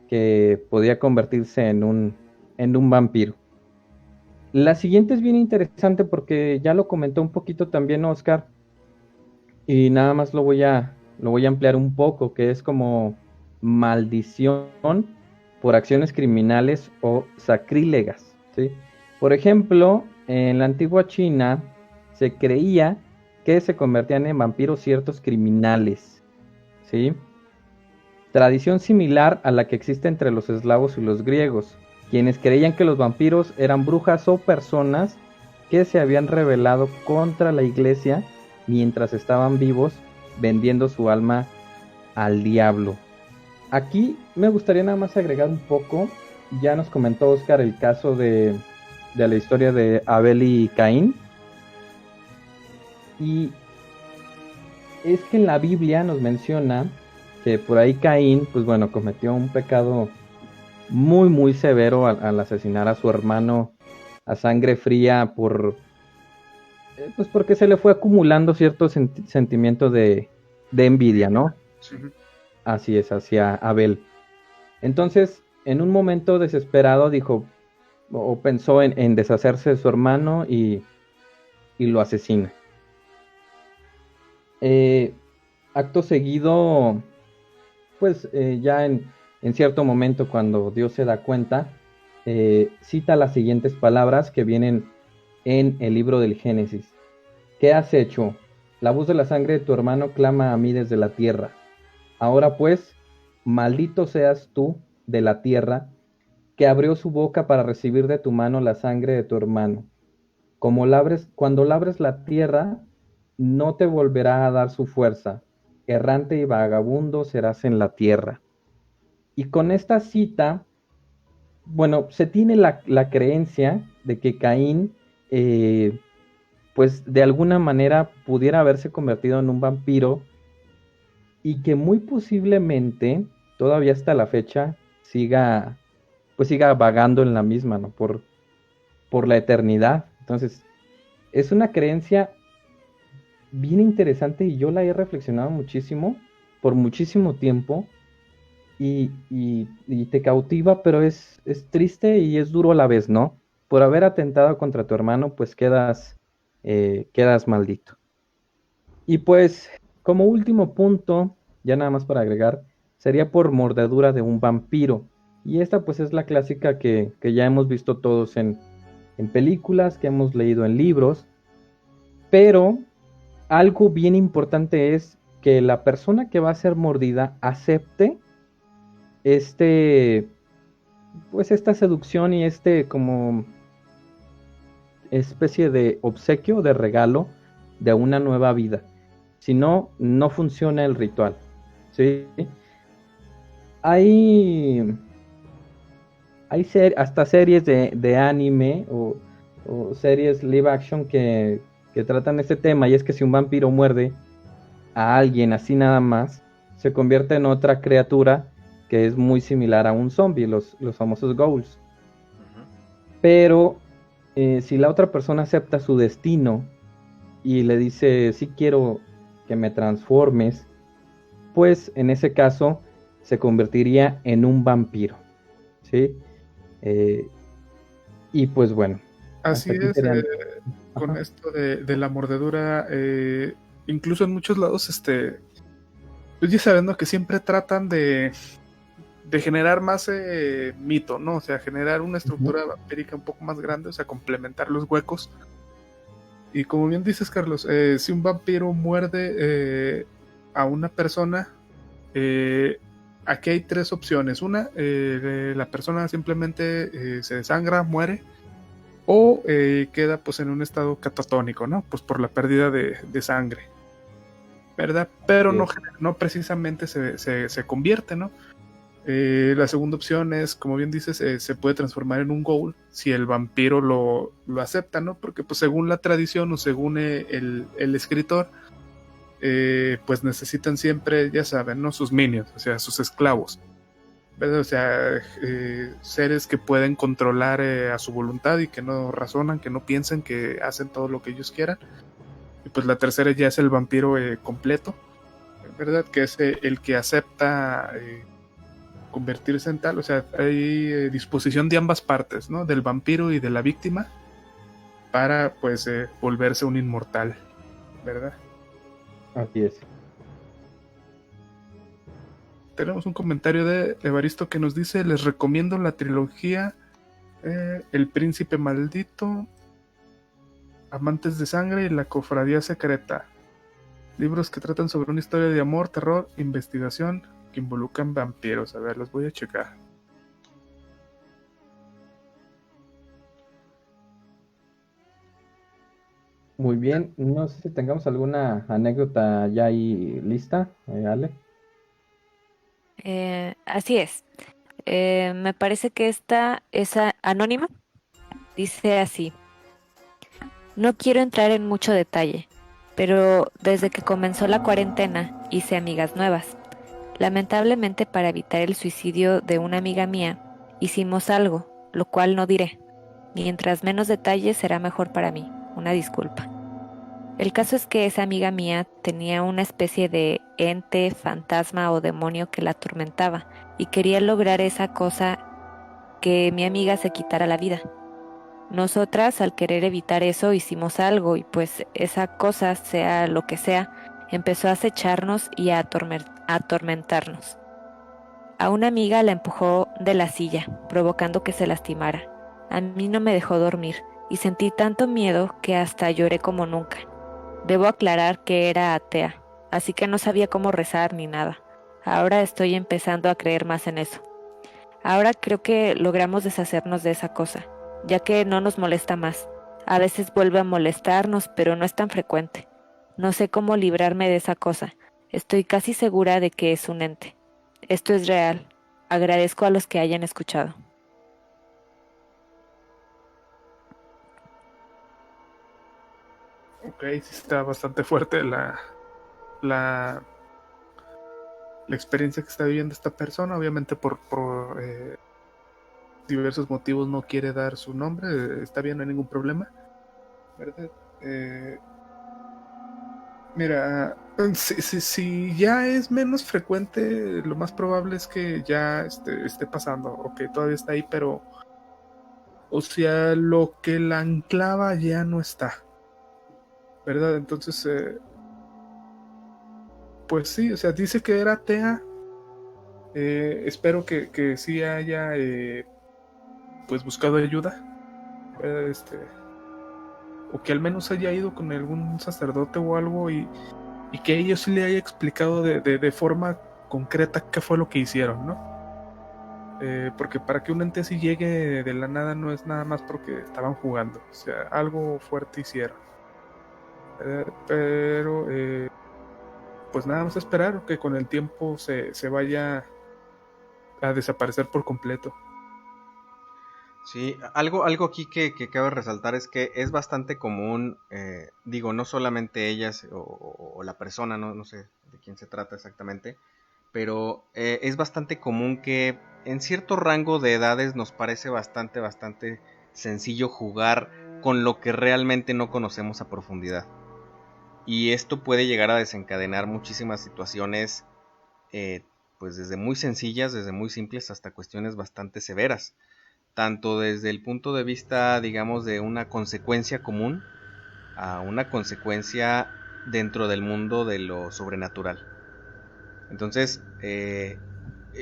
que podía convertirse en un vampiro. La siguiente es bien interesante porque ya lo comentó un poquito también Oscar, y nada más lo voy a ampliar un poco, que es como maldición por acciones criminales o sacrílegas, ¿sí? Por ejemplo, en la antigua China se creía que se convertían en vampiros ciertos criminales, ¿sí? Tradición similar a la que existe entre los eslavos y los griegos, quienes creían que los vampiros eran brujas o personas que se habían rebelado contra la iglesia mientras estaban vivos, vendiendo su alma al diablo. Aquí me gustaría nada más agregar un poco. Ya nos comentó Oscar el caso de la historia de Abel y Caín. Y es que en la Biblia nos menciona que por ahí Caín, pues bueno, cometió un pecado muy muy severo al asesinar a su hermano a sangre fría pues porque se le fue acumulando cierto sentimiento de envidia, ¿no? Sí. Así es, hacia Abel. Entonces, en un momento desesperado dijo, o pensó en deshacerse de su hermano y lo asesina. Acto seguido, pues ya en cierto momento cuando Dios se da cuenta, cita las siguientes palabras que vienen en el libro del Génesis. ¿Qué has hecho? La voz de la sangre de tu hermano clama a mí desde la tierra. Ahora pues, maldito seas tú de la tierra, que abrió su boca para recibir de tu mano la sangre de tu hermano. Cuando labres la tierra, no te volverá a dar su fuerza. Errante y vagabundo serás en la tierra. Y con esta cita, bueno, se tiene la creencia de que Caín, pues de alguna manera pudiera haberse convertido en un vampiro y que muy posiblemente, todavía hasta la fecha, siga vagando en la misma, ¿no? Por la eternidad. Entonces, es una creencia bien interesante y yo la he reflexionado muchísimo, por muchísimo tiempo, y te cautiva, pero es triste y es duro a la vez, ¿no? Por haber atentado contra tu hermano, pues quedas maldito. Y pues, como último punto, ya nada más para agregar, sería por mordedura de un vampiro. Y esta pues es la clásica que ya hemos visto todos en películas, que hemos leído en libros. Pero algo bien importante es que la persona que va a ser mordida acepte pues esta seducción y como especie de obsequio, de regalo de una nueva vida. Si no, no funciona el ritual, ¿sí? Hay hasta series de anime o series live action que tratan este tema, y es que si un vampiro muerde a alguien así nada más, se convierte en otra criatura que es muy similar a un zombie, los famosos ghouls. Pero si la otra persona acepta su destino y le dice, sí quiero que me transformes, pues en ese caso se convertiría en un vampiro, ¿sí? Y pues bueno. Así es, con esto de la mordedura, incluso en muchos lados, pues ya sabiendo que siempre tratan de generar más mito, ¿no? O sea, generar una estructura vampírica un poco más grande, o sea, complementar los huecos. Y como bien dices, Carlos, si un vampiro muerde a una persona, aquí hay tres opciones. Una, la persona simplemente se desangra, muere. o queda pues en un estado catatónico, ¿no? Pues por la pérdida de sangre, ¿verdad? Pero Sí. no precisamente se convierte, ¿no? La segunda opción es, como bien dices, se puede transformar en un ghoul si el vampiro lo acepta, ¿no? Porque pues según la tradición o según el escritor, pues necesitan siempre, ya saben, ¿no? Sus minions, o sea, sus esclavos, ¿verdad? O sea, seres que pueden controlar a su voluntad y que no razonan, que no piensan, que hacen todo lo que ellos quieran. Y pues la tercera ya es el vampiro completo, ¿verdad? Que es el que acepta convertirse en tal, o sea, hay disposición de ambas partes, ¿no? Del vampiro y de la víctima para pues volverse un inmortal, ¿verdad? Así es. Tenemos un comentario de Evaristo que nos dice: les recomiendo la trilogía El Príncipe Maldito, Amantes de Sangre y La Cofradía Secreta. Libros que tratan sobre una historia de amor, terror, investigación que involucran vampiros. A ver, los voy a checar. Muy bien, no sé si tengamos alguna anécdota ya ahí lista, Ale. Así es. Me parece que esta es anónima. Dice así: no quiero entrar en mucho detalle, pero desde que comenzó la cuarentena hice amigas nuevas. Lamentablemente, para evitar el suicidio de una amiga mía, hicimos algo, lo cual no diré. Mientras menos detalles será mejor para mí. Una disculpa. El caso es que esa amiga mía tenía una especie de ente, fantasma o demonio que la atormentaba y quería lograr esa cosa, que mi amiga se quitara la vida. Nosotras, al querer evitar eso, hicimos algo y pues esa cosa, sea lo que sea, empezó a acecharnos y a atormentarnos. A una amiga la empujó de la silla, provocando que se lastimara. A mí no me dejó dormir y sentí tanto miedo que hasta lloré como nunca. Debo aclarar que era atea, así que no sabía cómo rezar ni nada. Ahora estoy empezando a creer más en eso. Ahora creo que logramos deshacernos de esa cosa, ya que no nos molesta más. A veces vuelve a molestarnos, pero no es tan frecuente. No sé cómo librarme de esa cosa. Estoy casi segura de que es un ente. Esto es real. Agradezco a los que hayan escuchado. Ok, sí está bastante fuerte la, la experiencia que está viviendo esta persona. Obviamente por diversos motivos no quiere dar su nombre. Está bien, no hay ningún problema, ¿verdad? Eh, Mira, si ya es menos frecuente, lo más probable es que ya esté pasando, o que todavía está ahí, pero, o sea, lo que la anclaba ya no está, ¿verdad? Entonces, pues sí, o sea, dice que era atea. Espero que sí haya, pues, buscado ayuda, ¿verdad? O que al menos haya ido con algún sacerdote o algo y que ellos sí le haya explicado de forma concreta qué fue lo que hicieron, ¿no? Porque para que un ente así llegue de la nada no es nada más porque estaban jugando, o sea, algo fuerte hicieron. Pero, pues nada más esperar que con el tiempo se vaya a desaparecer por completo. Sí, algo aquí que cabe resaltar es que es bastante común, digo, no solamente ellas o la persona, no sé de quién se trata exactamente, pero es bastante común que en cierto rango de edades nos parece bastante sencillo jugar con lo que realmente no conocemos a profundidad. Y esto puede llegar a desencadenar muchísimas situaciones, pues desde muy sencillas, desde muy simples hasta cuestiones bastante severas, tanto desde el punto de vista, digamos, de una consecuencia común a una consecuencia dentro del mundo de lo sobrenatural. Entonces,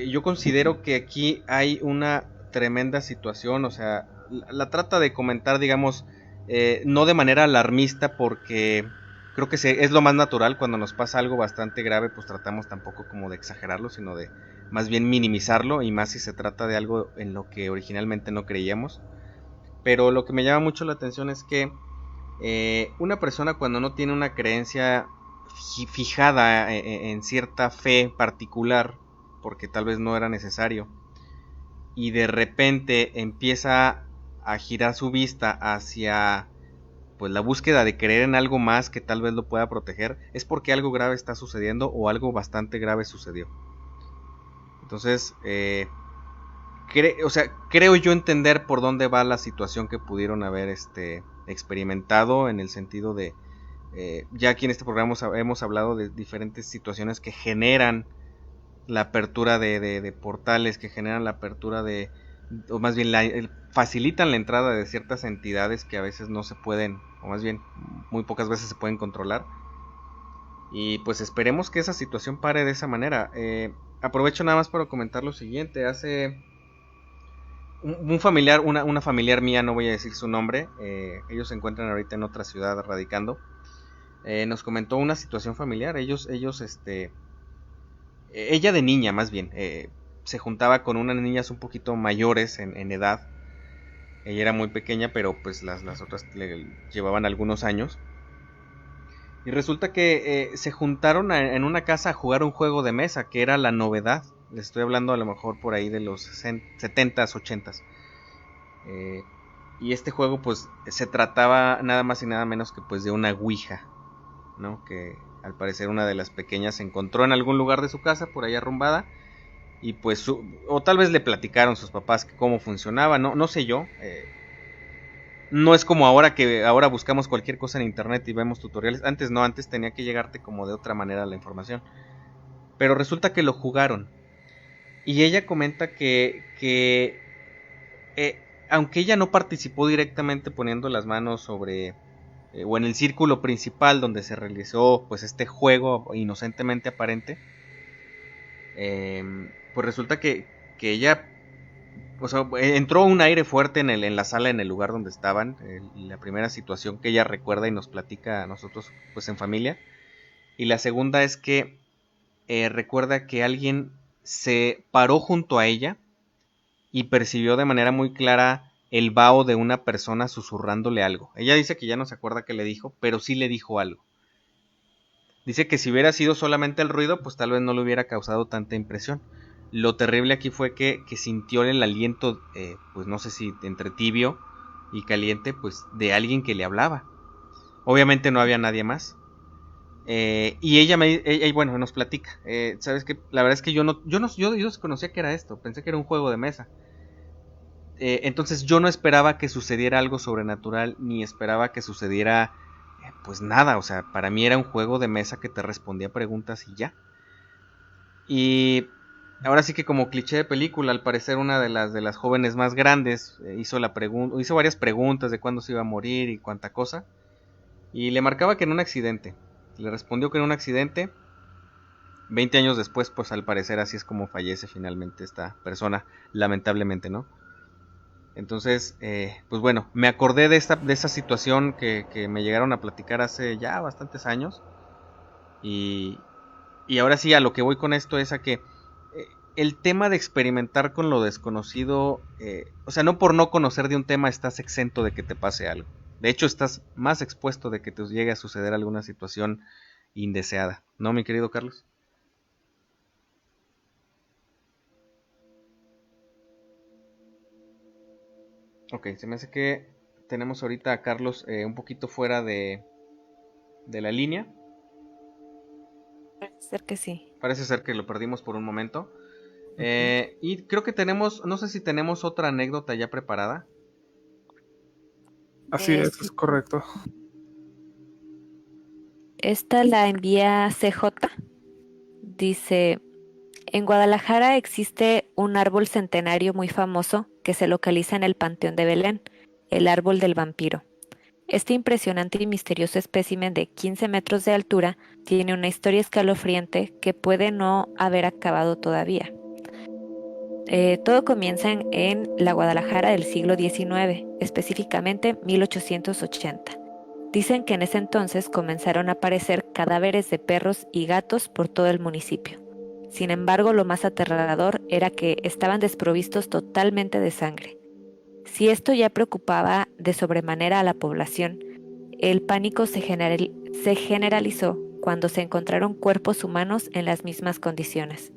yo considero que aquí hay una tremenda situación, o sea, la trata de comentar, digamos, no de manera alarmista, porque creo que es lo más natural cuando nos pasa algo bastante grave, pues tratamos tampoco como de exagerarlo, sino de más bien minimizarlo, y más si se trata de algo en lo que originalmente no creíamos. Pero lo que me llama mucho la atención es que una persona cuando no tiene una creencia fijada en cierta fe particular, porque tal vez no era necesario, y de repente empieza a girar su vista hacia pues la búsqueda de creer en algo más que tal vez lo pueda proteger, es porque algo grave está sucediendo o algo bastante grave sucedió. Entonces, creo yo entender por dónde va la situación que pudieron haber experimentado, en el sentido de, ya aquí en este programa hemos hablado de diferentes situaciones que generan la apertura de portales, que generan la apertura o más bien facilitan la entrada de ciertas entidades que a veces no se pueden, o más bien muy pocas veces se pueden controlar. Y pues esperemos que esa situación pare de esa manera. Aprovecho nada más para comentar lo siguiente. Hace un familiar, una familiar mía, no voy a decir su nombre, ellos se encuentran ahorita en otra ciudad radicando, nos comentó una situación familiar. Ella de niña más bien, se juntaba con unas niñas un poquito mayores en edad. Ella era muy pequeña, pero pues las otras le llevaban algunos años. Y resulta que se juntaron en una casa a jugar un juego de mesa, que era la novedad. Les estoy hablando a lo mejor por ahí de los 70s, 80s. Y este juego pues se trataba nada más y nada menos que pues de una ouija, ¿no? Que al parecer una de las pequeñas se encontró en algún lugar de su casa por ahí arrumbada. Y pues o tal vez le platicaron sus papás cómo funcionaba, no sé yo. No es como ahora que ahora buscamos cualquier cosa en internet y vemos tutoriales. Antes no, antes tenía que llegarte como de otra manera la información. Pero resulta que lo jugaron. Y ella comenta que aunque ella no participó directamente poniendo las manos sobre o en el círculo principal donde se realizó pues este juego inocentemente aparente, pues resulta que ella, o sea, entró un aire fuerte en la sala, en el lugar donde estaban, la primera situación que ella recuerda y nos platica a nosotros pues en familia. Y la segunda es que recuerda que alguien se paró junto a ella y percibió de manera muy clara el vaho de una persona susurrándole algo. Ella dice que ya no se acuerda qué le dijo, pero sí le dijo algo. Dice que si hubiera sido solamente el ruido, pues tal vez no le hubiera causado tanta impresión. Lo terrible aquí fue que sintió el aliento, pues no sé si entre tibio y caliente, pues de alguien que le hablaba. Obviamente no había nadie más. Y ella bueno, nos platica. Sabes que la verdad es que yo desconocía que era esto. Pensé que era un juego de mesa. Entonces yo no esperaba que sucediera algo sobrenatural, ni esperaba que sucediera pues nada. O sea, para mí era un juego de mesa que te respondía preguntas y ya. Y ahora sí que como cliché de película, al parecer una de las jóvenes más grandes hizo varias preguntas de cuándo se iba a morir y cuánta cosa. Y le marcaba que en un accidente. Le respondió que en un accidente. 20 años después, pues al parecer así es como fallece finalmente esta persona, lamentablemente, ¿no? Entonces, pues bueno, me acordé de esa situación que me llegaron a platicar hace ya bastantes años. Y ahora sí, a lo que voy con esto es a que el tema de experimentar con lo desconocido, o sea, no por no conocer de un tema estás exento de que te pase algo. De hecho, estás más expuesto de que te llegue a suceder alguna situación indeseada, ¿no, mi querido Carlos? Ok, se me hace que tenemos ahorita a Carlos un poquito fuera de la línea. Parece ser que sí. Parece ser que lo perdimos por un momento. Y creo que tenemos, no sé si tenemos otra anécdota ya preparada. Así es Sí. correcto. Esta la envía CJ. Dice, en Guadalajara existe un árbol centenario muy famoso que se localiza en el Panteón de Belén, el árbol del vampiro. Este impresionante y misterioso espécimen de 15 metros de altura tiene una historia escalofriante que puede no haber acabado todavía. Todo comienza en la Guadalajara del siglo XIX, específicamente 1880. Dicen que en ese entonces comenzaron a aparecer cadáveres de perros y gatos por todo el municipio. Sin embargo, lo más aterrador era que estaban desprovistos totalmente de sangre. Si esto ya preocupaba de sobremanera a la población, el pánico se generalizó cuando se encontraron cuerpos humanos en las mismas condiciones.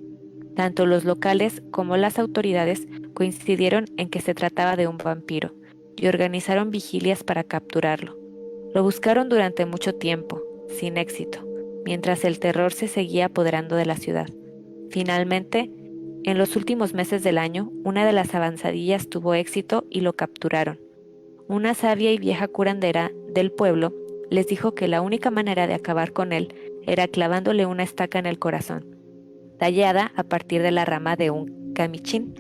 Tanto los locales como las autoridades coincidieron en que se trataba de un vampiro y organizaron vigilias para capturarlo. Lo buscaron durante mucho tiempo, sin éxito, mientras el terror se seguía apoderando de la ciudad. Finalmente, en los últimos meses del año, una de las avanzadillas tuvo éxito y lo capturaron. Una sabia y vieja curandera del pueblo les dijo que la única manera de acabar con él era clavándole una estaca en el corazón, tallada a partir de la rama de un camichín.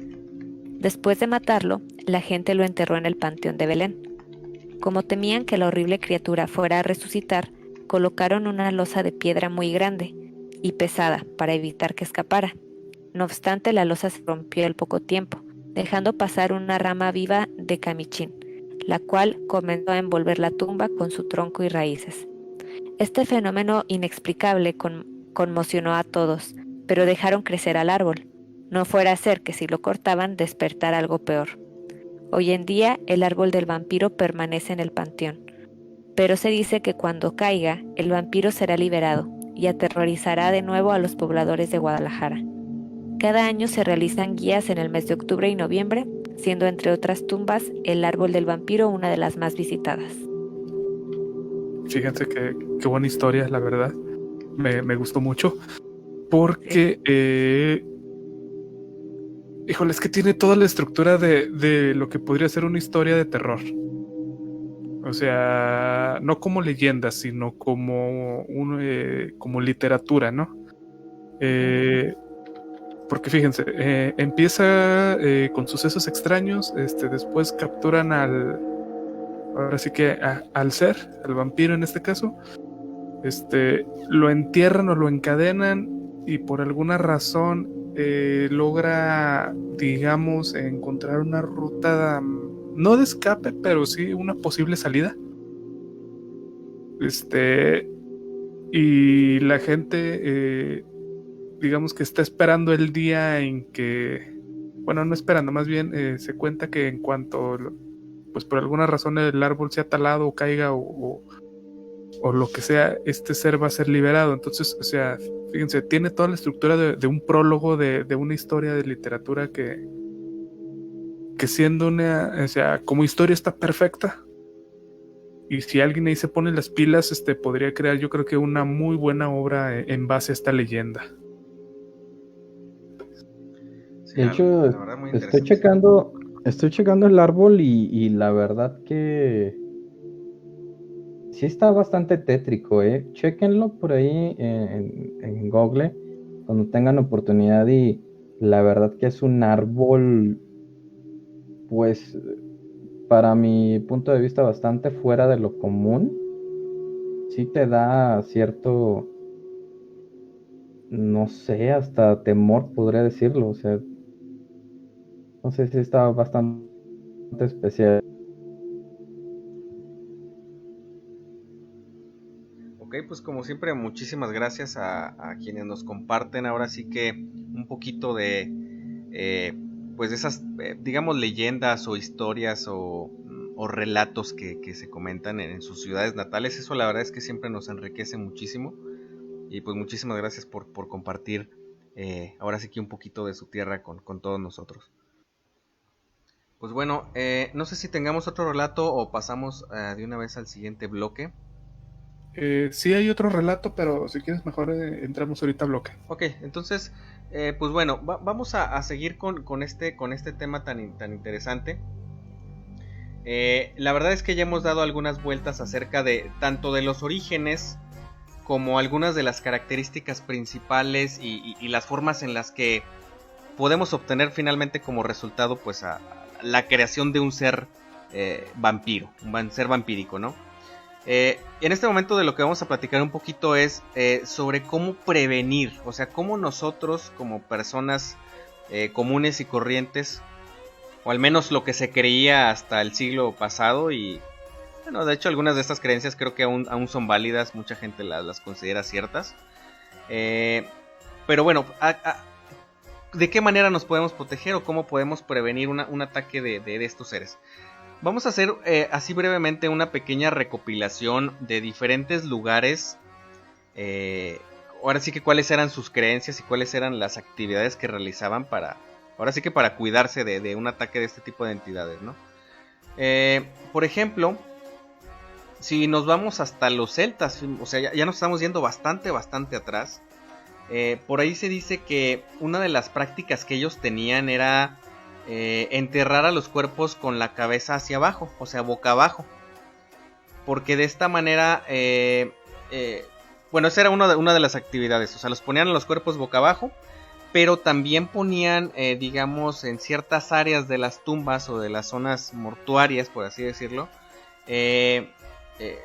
Después de matarlo, la gente lo enterró en el panteón de Belén. Como temían que la horrible criatura fuera a resucitar, colocaron una losa de piedra muy grande y pesada para evitar que escapara. No obstante, la losa se rompió al poco tiempo, dejando pasar una rama viva de camichín, la cual comenzó a envolver la tumba con su tronco y raíces. Este fenómeno inexplicable conmocionó a todos, pero dejaron crecer al árbol. No fuera a ser que si lo cortaban despertara algo peor. Hoy en día el árbol del vampiro permanece en el panteón, pero se dice que cuando caiga, el vampiro será liberado y aterrorizará de nuevo a los pobladores de Guadalajara. Cada año se realizan guías en el mes de octubre y noviembre, siendo entre otras tumbas el árbol del vampiro una de las más visitadas. Fíjense qué buena historia, la verdad. Me gustó mucho. Porque, híjole, es que tiene toda la estructura de lo que podría ser una historia de terror. O sea, no como leyenda, sino como como literatura, ¿no? Porque fíjense, empieza con sucesos extraños, después capturan ahora sí que al ser, al vampiro en este caso, lo entierran o lo encadenan y por alguna razón logra, digamos, encontrar una ruta, no de escape, pero sí una posible salida. Y la gente, digamos que está esperando el día en que, bueno, no esperando, más bien se cuenta que en cuanto, pues por alguna razón el árbol sea talado o caiga o lo que sea, este ser va a ser liberado. Entonces, o sea, fíjense, tiene toda la estructura de un prólogo de una historia de literatura que siendo o sea, como historia está perfecta. Y si alguien ahí se pone las pilas, podría crear, yo creo que una muy buena obra en base a esta leyenda. Sí, De hecho, la verdad, muy interesante. estoy checando el árbol y la verdad que sí está bastante tétrico, ¿eh? Chéquenlo por ahí en Google cuando tengan oportunidad y la verdad que es un árbol, pues, para mi punto de vista bastante fuera de lo común. Sí te da cierto, no sé, hasta temor, podría decirlo. O sea, no sé si está bastante especial. Ok, pues como siempre, muchísimas gracias a quienes nos comparten ahora sí que un poquito de, pues de esas, digamos, leyendas o historias o relatos que se comentan en sus ciudades natales. Eso la verdad es que siempre nos enriquece muchísimo. Y pues muchísimas gracias por compartir ahora sí que un poquito de su tierra con todos nosotros. Pues bueno, no sé si tengamos otro relato o pasamos de una vez al siguiente bloque. Sí hay otro relato, pero si quieres mejor entramos ahorita a bloque. Ok, entonces, pues bueno, vamos a seguir con este tema tan interesante. La verdad es que ya hemos dado algunas vueltas acerca de tanto de los orígenes como algunas de las características principales y las formas en las que podemos obtener finalmente como resultado pues a la creación de un ser vampiro, un ser vampírico, ¿no? En este momento de lo que vamos a platicar un poquito es sobre cómo prevenir, o sea, cómo nosotros como personas comunes y corrientes, o al menos lo que se creía hasta el siglo pasado, y bueno, de hecho algunas de estas creencias creo que aún son válidas, mucha gente las considera ciertas, pero bueno, ¿de qué manera nos podemos proteger o cómo podemos prevenir un ataque de estos seres? Vamos a hacer así brevemente una pequeña recopilación de diferentes lugares. Ahora sí que cuáles eran sus creencias y cuáles eran las actividades que realizaban ahora sí que para cuidarse de un ataque de este tipo de entidades, ¿no? Por ejemplo, si nos vamos hasta los celtas, o sea, ya nos estamos yendo bastante atrás. Por ahí se dice que una de las prácticas que ellos tenían era enterrar a los cuerpos con la cabeza hacia abajo, o sea, boca abajo. Porque de esta manera, bueno, esa era una de las actividades, o sea, los ponían a los cuerpos boca abajo, pero también ponían, digamos, en ciertas áreas de las tumbas o de las zonas mortuarias, por así decirlo,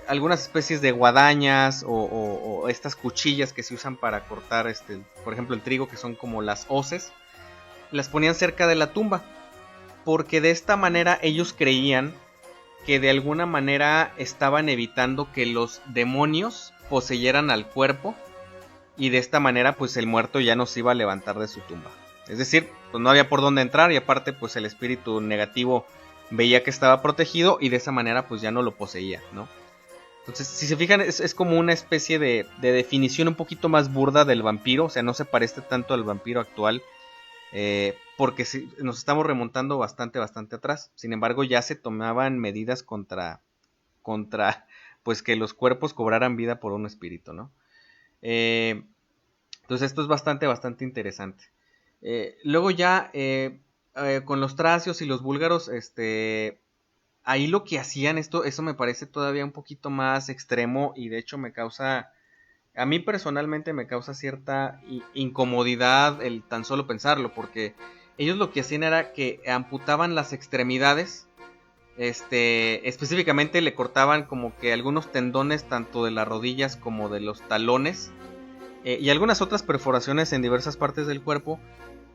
algunas especies de guadañas o estas cuchillas que se usan para cortar, por ejemplo, el trigo, que son como las hoces, las ponían cerca de la tumba, porque de esta manera ellos creían que de alguna manera estaban evitando que los demonios poseyeran al cuerpo, y de esta manera pues el muerto ya no se iba a levantar de su tumba. Es decir, pues no había por dónde entrar, y aparte pues el espíritu negativo veía que estaba protegido y de esa manera pues ya no lo poseía, ¿no? Entonces, si se fijan, es como una especie de definición un poquito más burda del vampiro, o sea, no se parece tanto al vampiro actual, porque nos estamos remontando bastante atrás. Sin embargo, ya se tomaban medidas contra pues que los cuerpos cobraran vida por un espíritu, ¿no? Entonces esto es bastante interesante. Luego ya con los tracios y los búlgaros, ahí lo que hacían, eso me parece todavía un poquito más extremo, y de hecho a mí personalmente me causa cierta incomodidad el tan solo pensarlo, porque ellos lo que hacían era que amputaban las extremidades, específicamente le cortaban como que algunos tendones tanto de las rodillas como de los talones, y algunas otras perforaciones en diversas partes del cuerpo,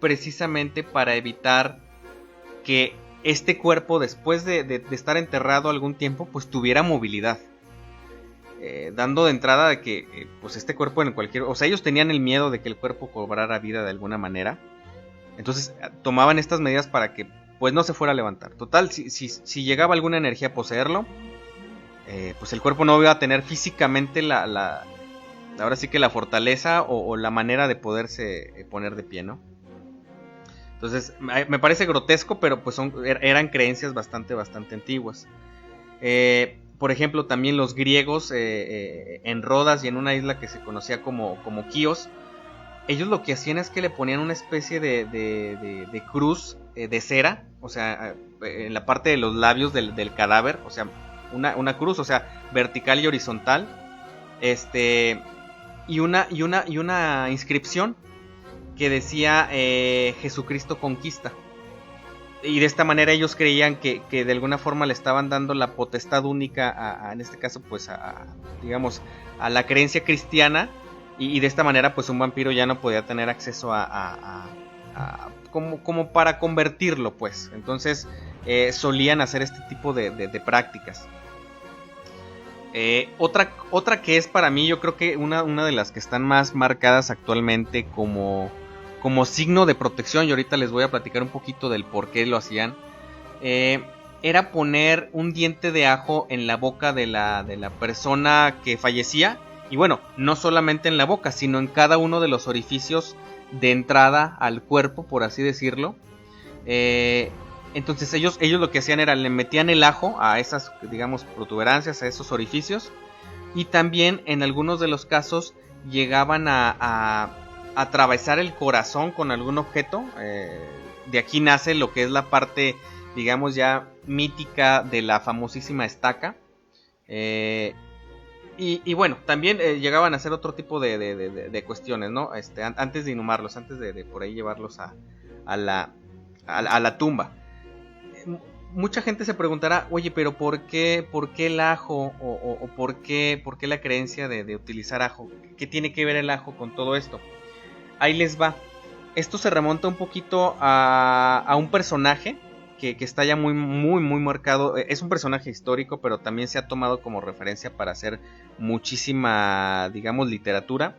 precisamente para evitar que este cuerpo, después de estar enterrado algún tiempo, pues tuviera movilidad, dando de entrada de que pues este cuerpo o sea, ellos tenían el miedo de que el cuerpo cobrara vida de alguna manera. Entonces tomaban estas medidas para que pues no se fuera a levantar. Total, si llegaba alguna energía a poseerlo, pues el cuerpo no iba a tener físicamente ahora sí que la fortaleza o la manera de poderse poner de pie, ¿no? Entonces me parece grotesco, pero pues eran creencias bastante antiguas. Por ejemplo, también los griegos en Rodas y en una isla que se conocía como Quíos, ellos lo que hacían es que le ponían una especie de cruz de cera, o sea, en la parte de los labios del cadáver, o sea, una cruz, o sea, vertical y horizontal, y una inscripción que decía Jesucristo conquista. Y de esta manera ellos creían que de alguna forma le estaban dando la potestad única en este caso pues digamos a la creencia cristiana, y de esta manera pues un vampiro ya no podía tener acceso como para convertirlo, pues. Entonces solían hacer este tipo de prácticas. Otra que es para mí, yo creo que una de las que están más marcadas actualmente como signo de protección, y ahorita les voy a platicar un poquito del por qué lo hacían, era poner un diente de ajo en la boca de la persona que fallecía, y bueno, no solamente en la boca, sino en cada uno de los orificios de entrada al cuerpo, por así decirlo. Entonces ellos lo que hacían era le metían el ajo a esas, digamos, protuberancias, a esos orificios, y también en algunos de los casos llegaban a atravesar el corazón con algún objeto. De aquí nace lo que es la parte, digamos, ya mítica de la famosísima estaca. Y bueno, también llegaban a hacer otro tipo de cuestiones, ¿no? Antes de inhumarlos, antes de por ahí llevarlos a la tumba. Mucha gente se preguntará, oye, pero ¿por qué el ajo? ¿O por qué la creencia de utilizar ajo? ¿Qué tiene que ver el ajo con todo esto? Ahí les va. Esto se remonta un poquito a un personaje que está ya muy marcado. Es un personaje histórico, pero también se ha tomado como referencia para hacer muchísima, digamos, literatura.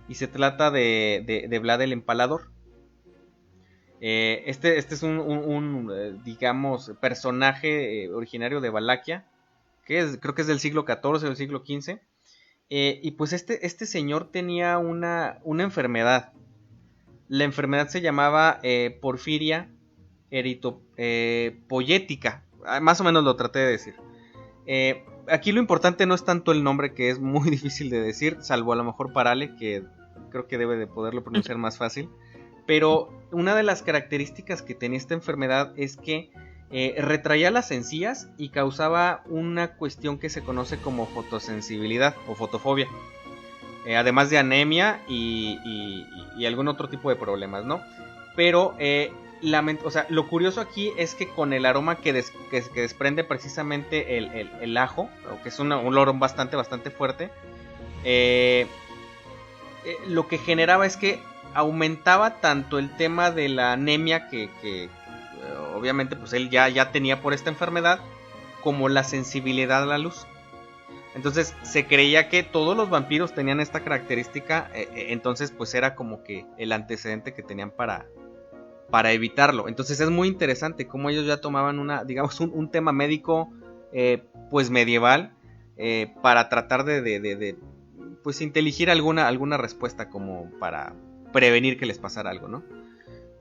Y se trata de Vlad el Empalador. Este es digamos, personaje originario de Valaquia, creo que es del siglo XIV o del siglo XV. Y pues este señor tenía una enfermedad. La enfermedad se llamaba porfiria eritopoyética. Más o menos lo traté de decir. Aquí lo importante no es tanto el nombre, que es muy difícil de decir, salvo a lo mejor para Ale, que creo que debe de poderlo pronunciar más fácil. Pero una de las características que tenía esta enfermedad es que retraía las encías y causaba una cuestión que se conoce como fotosensibilidad o fotofobia. Además de anemia y algún otro tipo de problemas, ¿no? Pero o sea, lo curioso aquí es que con el aroma que desprende precisamente el ajo, que es un olor bastante fuerte, lo que generaba es que aumentaba tanto el tema de la anemia que obviamente pues él ya tenía por esta enfermedad, como la sensibilidad a la luz. Entonces se creía que todos los vampiros tenían esta característica, entonces pues era como que el antecedente que tenían para evitarlo. Entonces es muy interesante cómo ellos ya tomaban digamos un tema médico pues medieval, para tratar de pues inteligir alguna respuesta como para prevenir que les pasara algo, ¿no?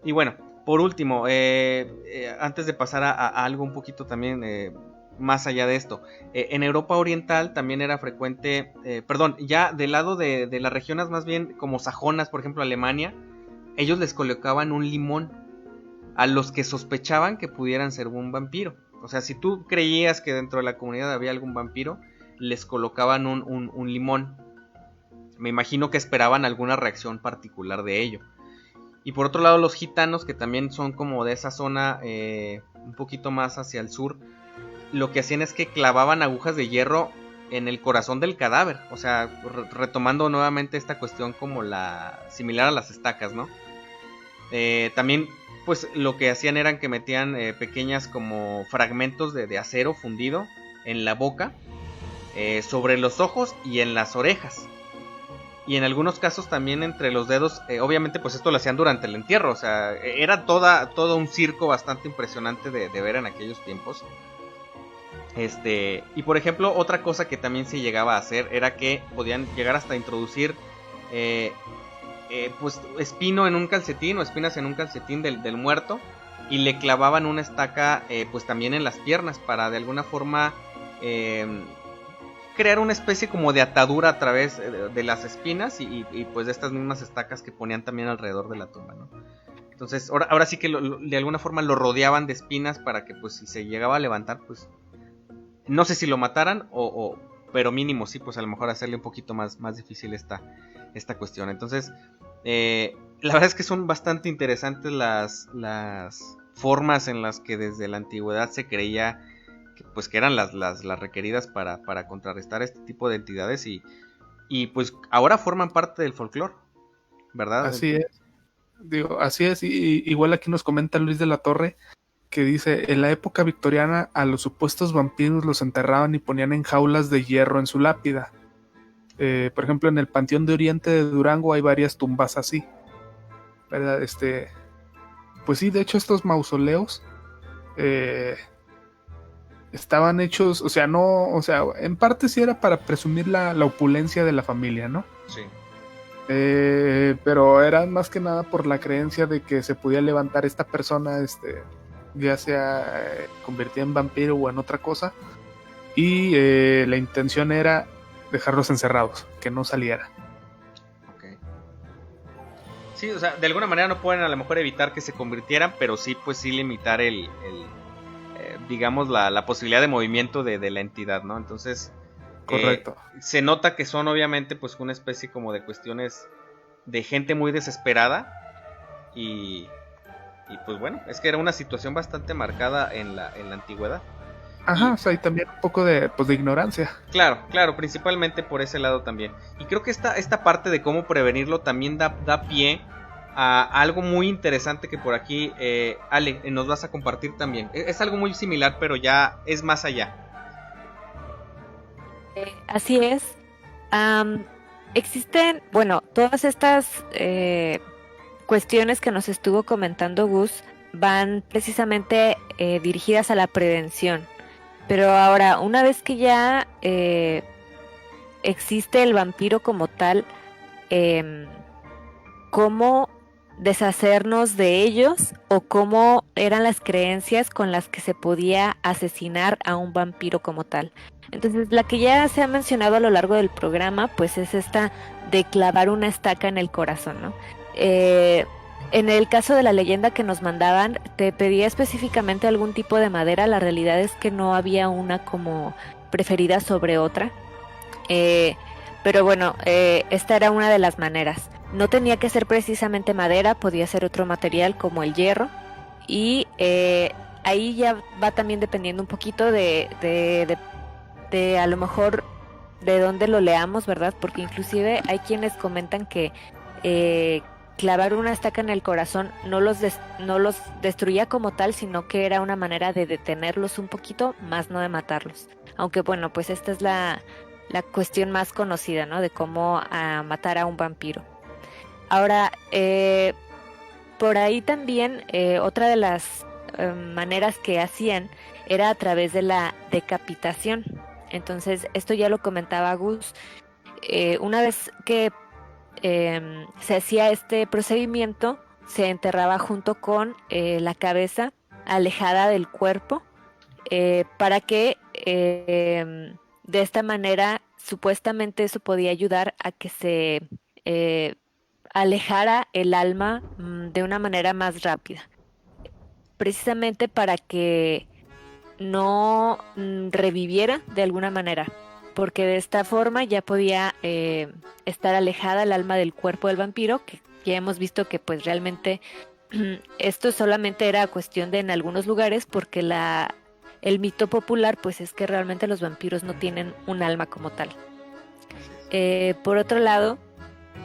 Y bueno, por último, antes de pasar a algo un poquito también más allá de esto, en Europa Oriental también era frecuente, ya del lado de las regiones más bien como sajonas, por ejemplo Alemania, ellos les colocaban un limón a los que sospechaban que pudieran ser un vampiro. O sea, si tú creías que dentro de la comunidad había algún vampiro, les colocaban un limón. Me imagino que esperaban alguna reacción particular de ello. Y por otro lado, los gitanos, que también son como de esa zona un poquito más hacia el sur, lo que hacían es que clavaban agujas de hierro en el corazón del cadáver. O sea, retomando nuevamente esta cuestión como similar a las estacas, ¿no? También, pues lo que hacían eran que metían pequeñas como fragmentos de acero fundido en la boca, sobre los ojos y en las orejas. Y en algunos casos también entre los dedos. Obviamente pues esto lo hacían durante el entierro. O sea, era todo un circo bastante impresionante de ver en aquellos tiempos. Y por ejemplo, otra cosa que también se llegaba a hacer era que podían llegar hasta introducir pues espino en un calcetín o espinas en un calcetín del muerto, y le clavaban una estaca pues también en las piernas para de alguna forma crear una especie como de atadura a través de las espinas y pues de estas mismas estacas que ponían también alrededor de la tumba, ¿no? Entonces ahora sí que de alguna forma lo rodeaban de espinas para que pues si se llegaba a levantar, pues no sé si lo mataran pero mínimo sí, pues a lo mejor hacerle un poquito más difícil esta cuestión. Entonces la verdad es que son bastante interesantes las formas en las que desde la antigüedad se creía que eran las requeridas para contrarrestar este tipo de entidades y pues ahora forman parte del folclore, ¿verdad? Así es. Digo, así es. Y igual aquí nos comenta Luis de la Torre, que dice: en la época victoriana a los supuestos vampiros los enterraban y ponían en jaulas de hierro en su lápida. Por ejemplo, en el Panteón de Oriente de Durango hay varias tumbas así, ¿verdad? Pues sí, de hecho estos mausoleos estaban hechos, o sea, en parte sí era para presumir la opulencia de la familia, ¿no? Sí. Pero eran más que nada por la creencia de que se podía levantar esta persona, ya sea convertida en vampiro o en otra cosa, y la intención era dejarlos encerrados, que no salieran. Okay. Sí, o sea, de alguna manera no pueden a lo mejor evitar que se convirtieran, pero sí, pues sí limitar digamos la posibilidad de movimiento de la entidad, ¿no? Entonces correcto. Se nota que son obviamente pues una especie como de cuestiones de gente muy desesperada y pues bueno, es que era una situación bastante marcada en la antigüedad. Ajá, o sea, y también un poco de ignorancia. Claro, principalmente por ese lado también. Y creo que esta parte de cómo prevenirlo también da pie a algo muy interesante que por aquí, Ale, nos vas a compartir también. Es algo muy similar, pero ya es más allá. Así es. Existen, bueno, todas estas cuestiones que nos estuvo comentando Gus van precisamente dirigidas a la prevención. Pero ahora, una vez que ya existe el vampiro como tal, em, ¿cómo deshacernos de ellos o cómo eran las creencias con las que se podía asesinar a un vampiro como tal? Entonces, la que ya se ha mencionado a lo largo del programa, pues es esta de clavar una estaca en el corazón, ¿no? Eh, en el caso de la leyenda que nos mandaban, te pedía específicamente algún tipo de madera. La realidad es que no había una como preferida sobre otra. Eh, pero bueno, esta era una de las maneras. No tenía que ser precisamente madera, podía ser otro material como el hierro. Y ahí ya va también dependiendo un poquito de a lo mejor de dónde lo leamos, ¿verdad? Porque inclusive hay quienes comentan que eh, clavar una estaca en el corazón no los destruía como tal, sino que era una manera de detenerlos un poquito, más no de matarlos. Aunque bueno, pues esta es la cuestión más conocida, ¿no? De cómo matar a un vampiro. Ahora, por ahí también otra de las maneras que hacían era a través de la decapitación. Entonces, esto ya lo comentaba Gus. Una vez que se hacía este procedimiento, se enterraba junto con la cabeza alejada del cuerpo para que de esta manera supuestamente eso podía ayudar a que se eh, alejara el alma de una manera más rápida, precisamente para que no reviviera de alguna manera, porque de esta forma ya podía estar alejada el alma del cuerpo del vampiro, que ya hemos visto que pues realmente esto solamente era cuestión de en algunos lugares, porque el mito popular pues es que realmente los vampiros no tienen un alma como tal. Por otro lado,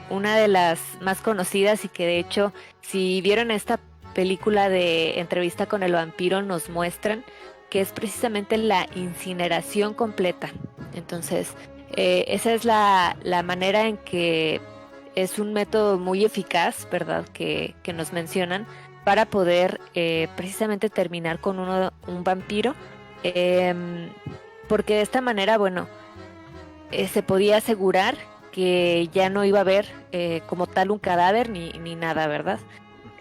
una de las más conocidas y que de hecho si vieron esta película de Entrevista con el vampiro nos muestran que es precisamente la incineración completa. Entonces, esa es la manera en que es un método muy eficaz, ¿verdad? Que nos mencionan para poder precisamente terminar con un vampiro. Porque de esta manera, bueno, se podía asegurar que ya no iba a haber como tal un cadáver ni nada, ¿verdad?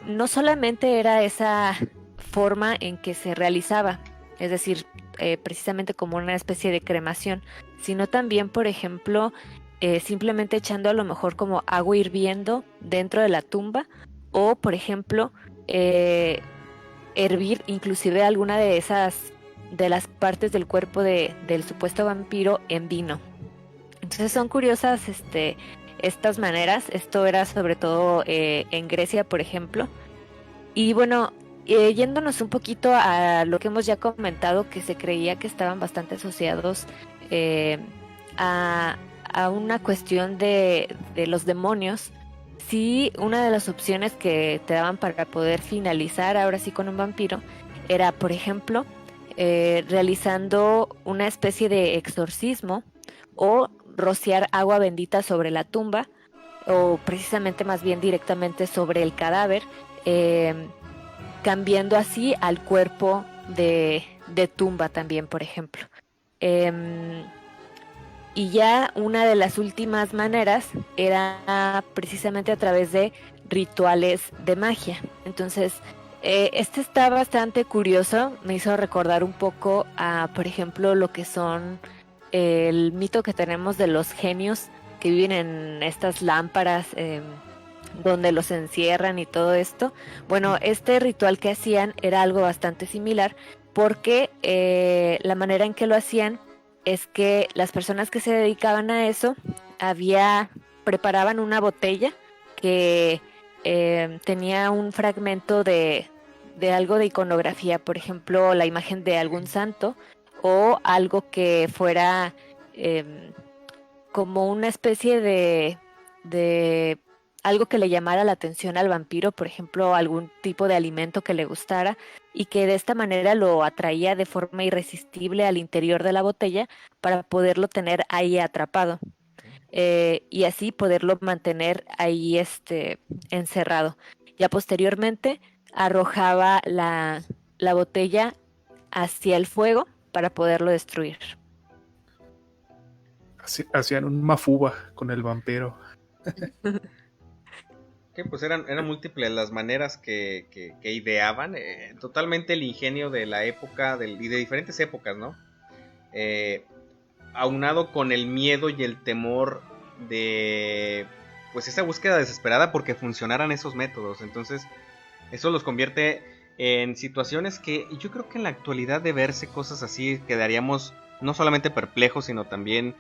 No solamente era esa forma en que se realizaba, es decir, precisamente como una especie de cremación, sino también, por ejemplo, simplemente echando a lo mejor como agua hirviendo dentro de la tumba o, por ejemplo, hervir inclusive alguna de de las partes del cuerpo del supuesto vampiro en vino. Entonces son curiosas estas maneras. Esto era sobre todo en Grecia, por ejemplo. Y bueno, yéndonos un poquito a lo que hemos ya comentado, que se creía que estaban bastante asociados eh, a, a una cuestión de los demonios. Sí, una de las opciones que te daban para poder finalizar ahora sí con un vampiro era, por ejemplo, realizando una especie de exorcismo o rociar agua bendita sobre la tumba o precisamente más bien directamente sobre el cadáver, eh, cambiando así al cuerpo de tumba también, por ejemplo. Em, y ya una de las últimas maneras era precisamente a través de rituales de magia. Entonces, este está bastante curioso, me hizo recordar un poco a, por ejemplo, lo que son el mito que tenemos de los genios que viven en estas lámparas donde los encierran y todo esto. Bueno, este ritual que hacían era algo bastante similar porque la manera en que lo hacían es que las personas que se dedicaban a eso preparaban una botella que tenía un fragmento de algo de iconografía, por ejemplo, la imagen de algún santo o algo que fuera como una especie de algo que le llamara la atención al vampiro, por ejemplo, algún tipo de alimento que le gustara y que de esta manera lo atraía de forma irresistible al interior de la botella para poderlo tener ahí atrapado y así poderlo mantener ahí encerrado. Ya posteriormente arrojaba la botella hacia el fuego para poderlo destruir. Hacían un mafuba con el vampiro. Que pues eran múltiples las maneras que ideaban, totalmente el ingenio de la época y de diferentes épocas, ¿no? Aunado con el miedo y el temor de pues esa búsqueda desesperada porque funcionaran esos métodos. Entonces eso los convierte en situaciones que yo creo que en la actualidad de verse cosas así quedaríamos no solamente perplejos, sino también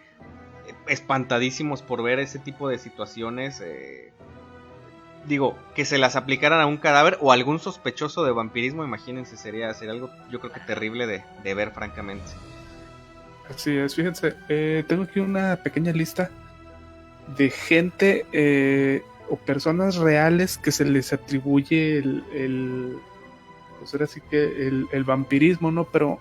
espantadísimos por ver ese tipo de situaciones. Digo, que se las aplicaran a un cadáver o a algún sospechoso de vampirismo, imagínense, sería algo yo creo que terrible de ver, francamente. Así es, fíjense, tengo aquí una pequeña lista de gente o personas reales que se les atribuye pues ahora sí que el vampirismo, ¿no? Pero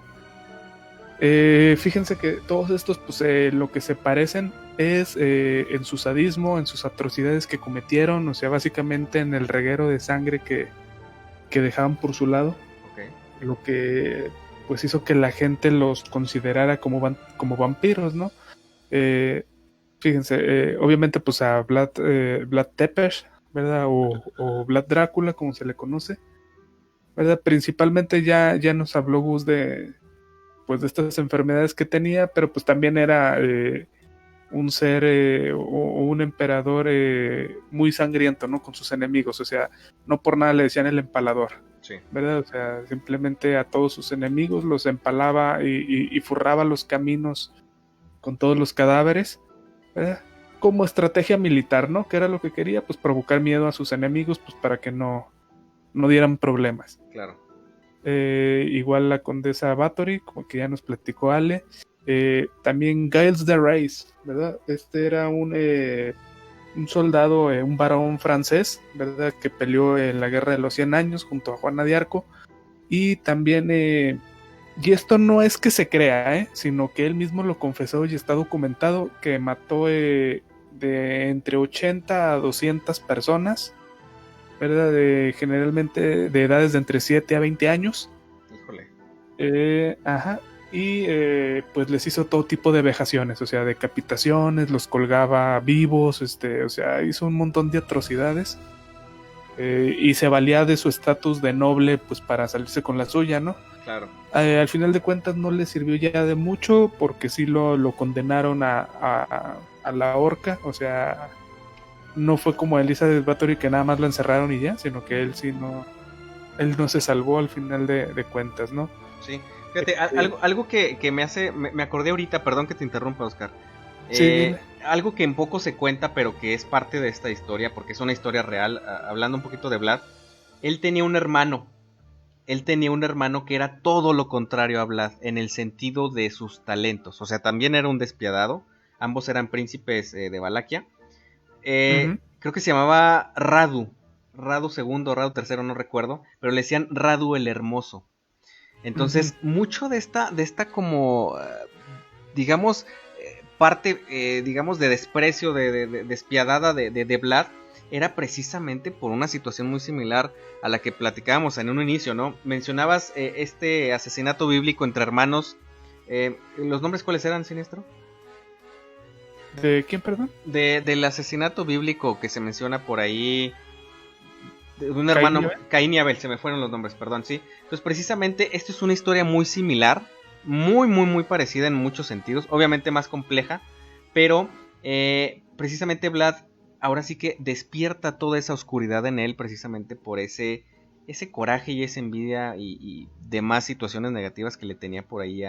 fíjense que todos estos, pues lo que se parecen es en su sadismo, en sus atrocidades que cometieron, o sea, básicamente en el reguero de sangre que dejaban por su lado. Okay. Lo que pues hizo que la gente los considerara como vampiros, ¿no? Fíjense, obviamente pues a Vlad Tepes, ¿verdad? O Vlad Drácula, como se le conoce, ¿verdad? Principalmente ya nos habló Gus de estas enfermedades que tenía, pero pues también era un ser o un emperador muy sangriento, ¿no? Con sus enemigos, o sea, no por nada le decían el empalador, sí, ¿verdad? O sea, simplemente a todos sus enemigos los empalaba y furraba los caminos con todos los cadáveres, ¿verdad? Como estrategia militar, ¿no? Que era lo que quería, pues provocar miedo a sus enemigos, pues para que no dieran problemas. claro. Igual la condesa Bathory, como que ya nos platicó Ale. También Giles de Reyes, ¿verdad? Este era un soldado, un varón francés, ¿verdad? Que peleó en la Guerra de los 100 Años junto a Juana de Arco. Y también, y esto no es que se crea, sino que él mismo lo confesó y está documentado, que mató de entre 80 a 200 personas, ¿verdad? Generalmente de edades de entre 7 a 20 años. Híjole. Ajá. Y pues les hizo todo tipo de vejaciones, o sea, decapitaciones, los colgaba vivos, o sea, hizo un montón de atrocidades. Y se valía de su estatus de noble, pues para salirse con la suya, ¿no? Claro. Al final de cuentas no le sirvió ya de mucho, porque sí lo condenaron a la horca, o sea, no fue como Elizabeth Bathory que nada más lo encerraron y ya, sino que él no se salvó al final de cuentas, ¿no? Sí, fíjate, algo que me acordé ahorita, perdón que te interrumpa, Oscar. Sí, algo que en poco se cuenta, pero que es parte de esta historia, porque es una historia real, hablando un poquito de Vlad. Él tenía un hermano que era todo lo contrario a Vlad, en el sentido de sus talentos. O sea, también era un despiadado, ambos eran príncipes de Valaquia. Creo que se llamaba Radu II, Radu III, no recuerdo, pero le decían Radu el Hermoso. Entonces, mucho de esta como, digamos, parte, digamos, de desprecio, de despiadada de Vlad, era precisamente por una situación muy similar a la que platicábamos en un inicio, ¿no? Mencionabas este asesinato bíblico entre hermanos. ¿Los nombres cuáles eran, Siniestro? ¿De quién, perdón? Del asesinato bíblico que se menciona por ahí, de un hermano, Caín y Abel, se me fueron los nombres, perdón, sí. Entonces, precisamente, esta es una historia muy similar, muy parecida en muchos sentidos, obviamente más compleja, pero precisamente Vlad ahora sí que despierta toda esa oscuridad en él, precisamente por ese coraje y esa envidia y demás situaciones negativas que le tenía por ahí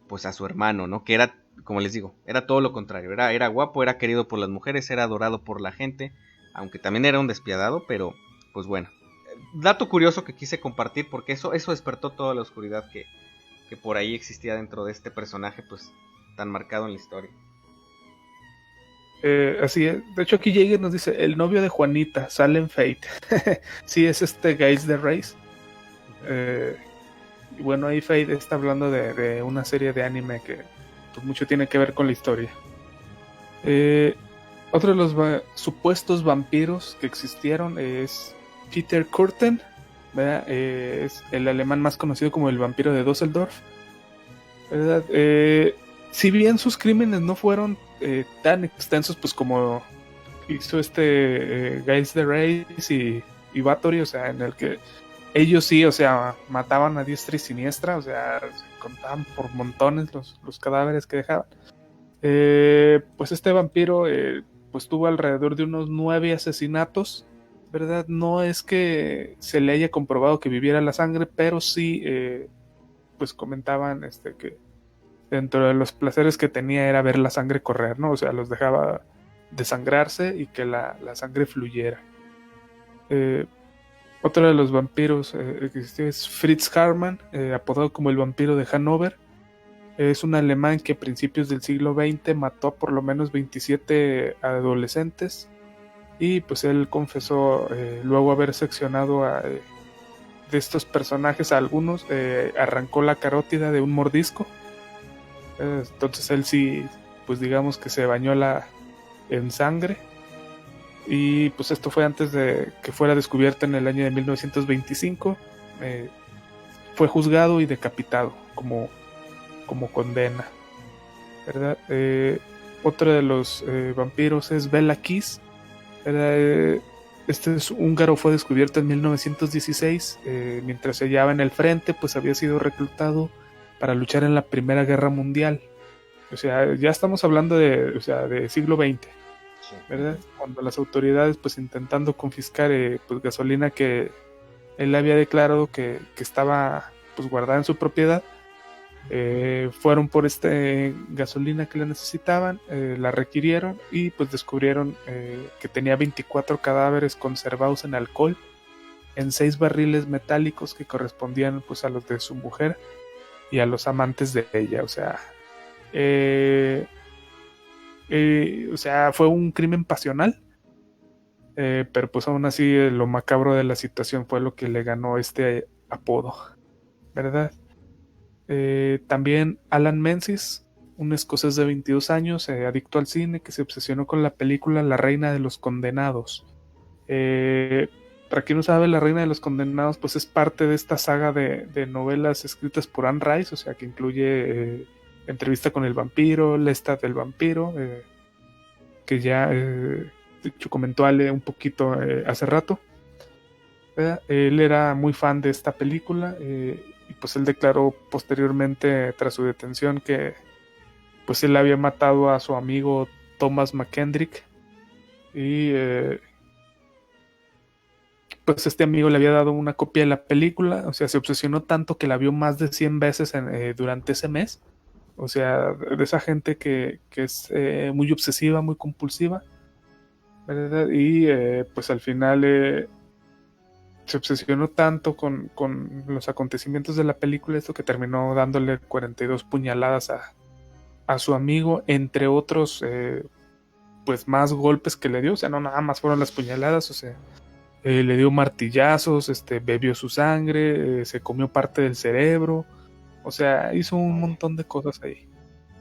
pues a su hermano, ¿no? Que era, como les digo, era todo lo contrario, era guapo, era querido por las mujeres, era adorado por la gente, aunque también era un despiadado, pero pues bueno. Dato curioso que quise compartir porque eso despertó toda la oscuridad que por ahí existía dentro de este personaje pues tan marcado en la historia. Así es. De hecho aquí Jäger nos dice el novio de Juanita, Salem Fate. Sí, es Giles de Reyes. Y bueno, ahí Fate está hablando de una serie de anime que pues mucho tiene que ver con la historia. Otro de los supuestos vampiros que existieron es Peter Kürten, ¿verdad? Es el alemán más conocido como el vampiro de Düsseldorf, ¿verdad? Si bien sus crímenes no fueron tan extensos, pues como hizo Giles de Reis y Bathory, o sea, en el que ellos sí, o sea, mataban a diestra y siniestra, o sea, se contaban por montones los cadáveres que dejaban. Pues este vampiro pues tuvo alrededor de unos 9 asesinatos, ¿verdad? No es que se le haya comprobado que viviera la sangre, pero sí, pues comentaban que dentro de los placeres que tenía era ver la sangre correr, ¿no? O sea, los dejaba desangrarse y que la sangre fluyera. Otro de los vampiros que existió es Fritz Hartmann, apodado como el vampiro de Hannover. Es un alemán que a principios del siglo XX mató a por lo menos 27 adolescentes y pues él confesó luego haber seccionado de estos personajes a algunos, arrancó la carótida de un mordisco. Entonces él sí, pues digamos que se bañó en sangre. Y pues esto fue antes de que fuera descubierta en el año de 1925. Fue juzgado y decapitado como condena, ¿verdad? Otro de los vampiros es Bela Kiss, ¿verdad? Este es húngaro, fue descubierto en 1916, mientras se hallaba en el frente, pues había sido reclutado para luchar en la Primera Guerra Mundial. O sea, ya estamos hablando de siglo XX, ¿verdad? Cuando las autoridades, pues intentando confiscar pues gasolina que él había declarado que estaba pues guardada en su propiedad, fueron por gasolina que le necesitaban, la requirieron y pues descubrieron que tenía 24 cadáveres conservados en alcohol en 6 barriles metálicos que correspondían pues a los de su mujer y a los amantes de ella. O sea, fue un crimen pasional, pero pues aún así lo macabro de la situación fue lo que le ganó este apodo, ¿verdad? También Alan Menzies, un escocés de 22 años, adicto al cine, que se obsesionó con la película La Reina de los Condenados. Para quien no sabe, La Reina de los Condenados pues es parte de esta saga de novelas escritas por Anne Rice, o sea que incluye Entrevista con el vampiro, Lestat del vampiro, que ya de hecho comentó Ale un poquito hace rato. Él era muy fan de esta película, y pues él declaró posteriormente tras su detención que pues él había matado a su amigo Thomas McKendrick y pues este amigo le había dado una copia de la película. O sea, se obsesionó tanto que la vio más de 100 veces durante ese mes. O sea, de esa gente que es muy obsesiva, muy compulsiva, ¿verdad? Y pues al final se obsesionó tanto con los acontecimientos de la película, esto que terminó dándole 42 puñaladas a su amigo, entre otros pues más golpes que le dio. O sea, no nada más fueron las puñaladas, o sea, le dio martillazos, bebió su sangre, se comió parte del cerebro, o sea, hizo un montón de cosas ahí,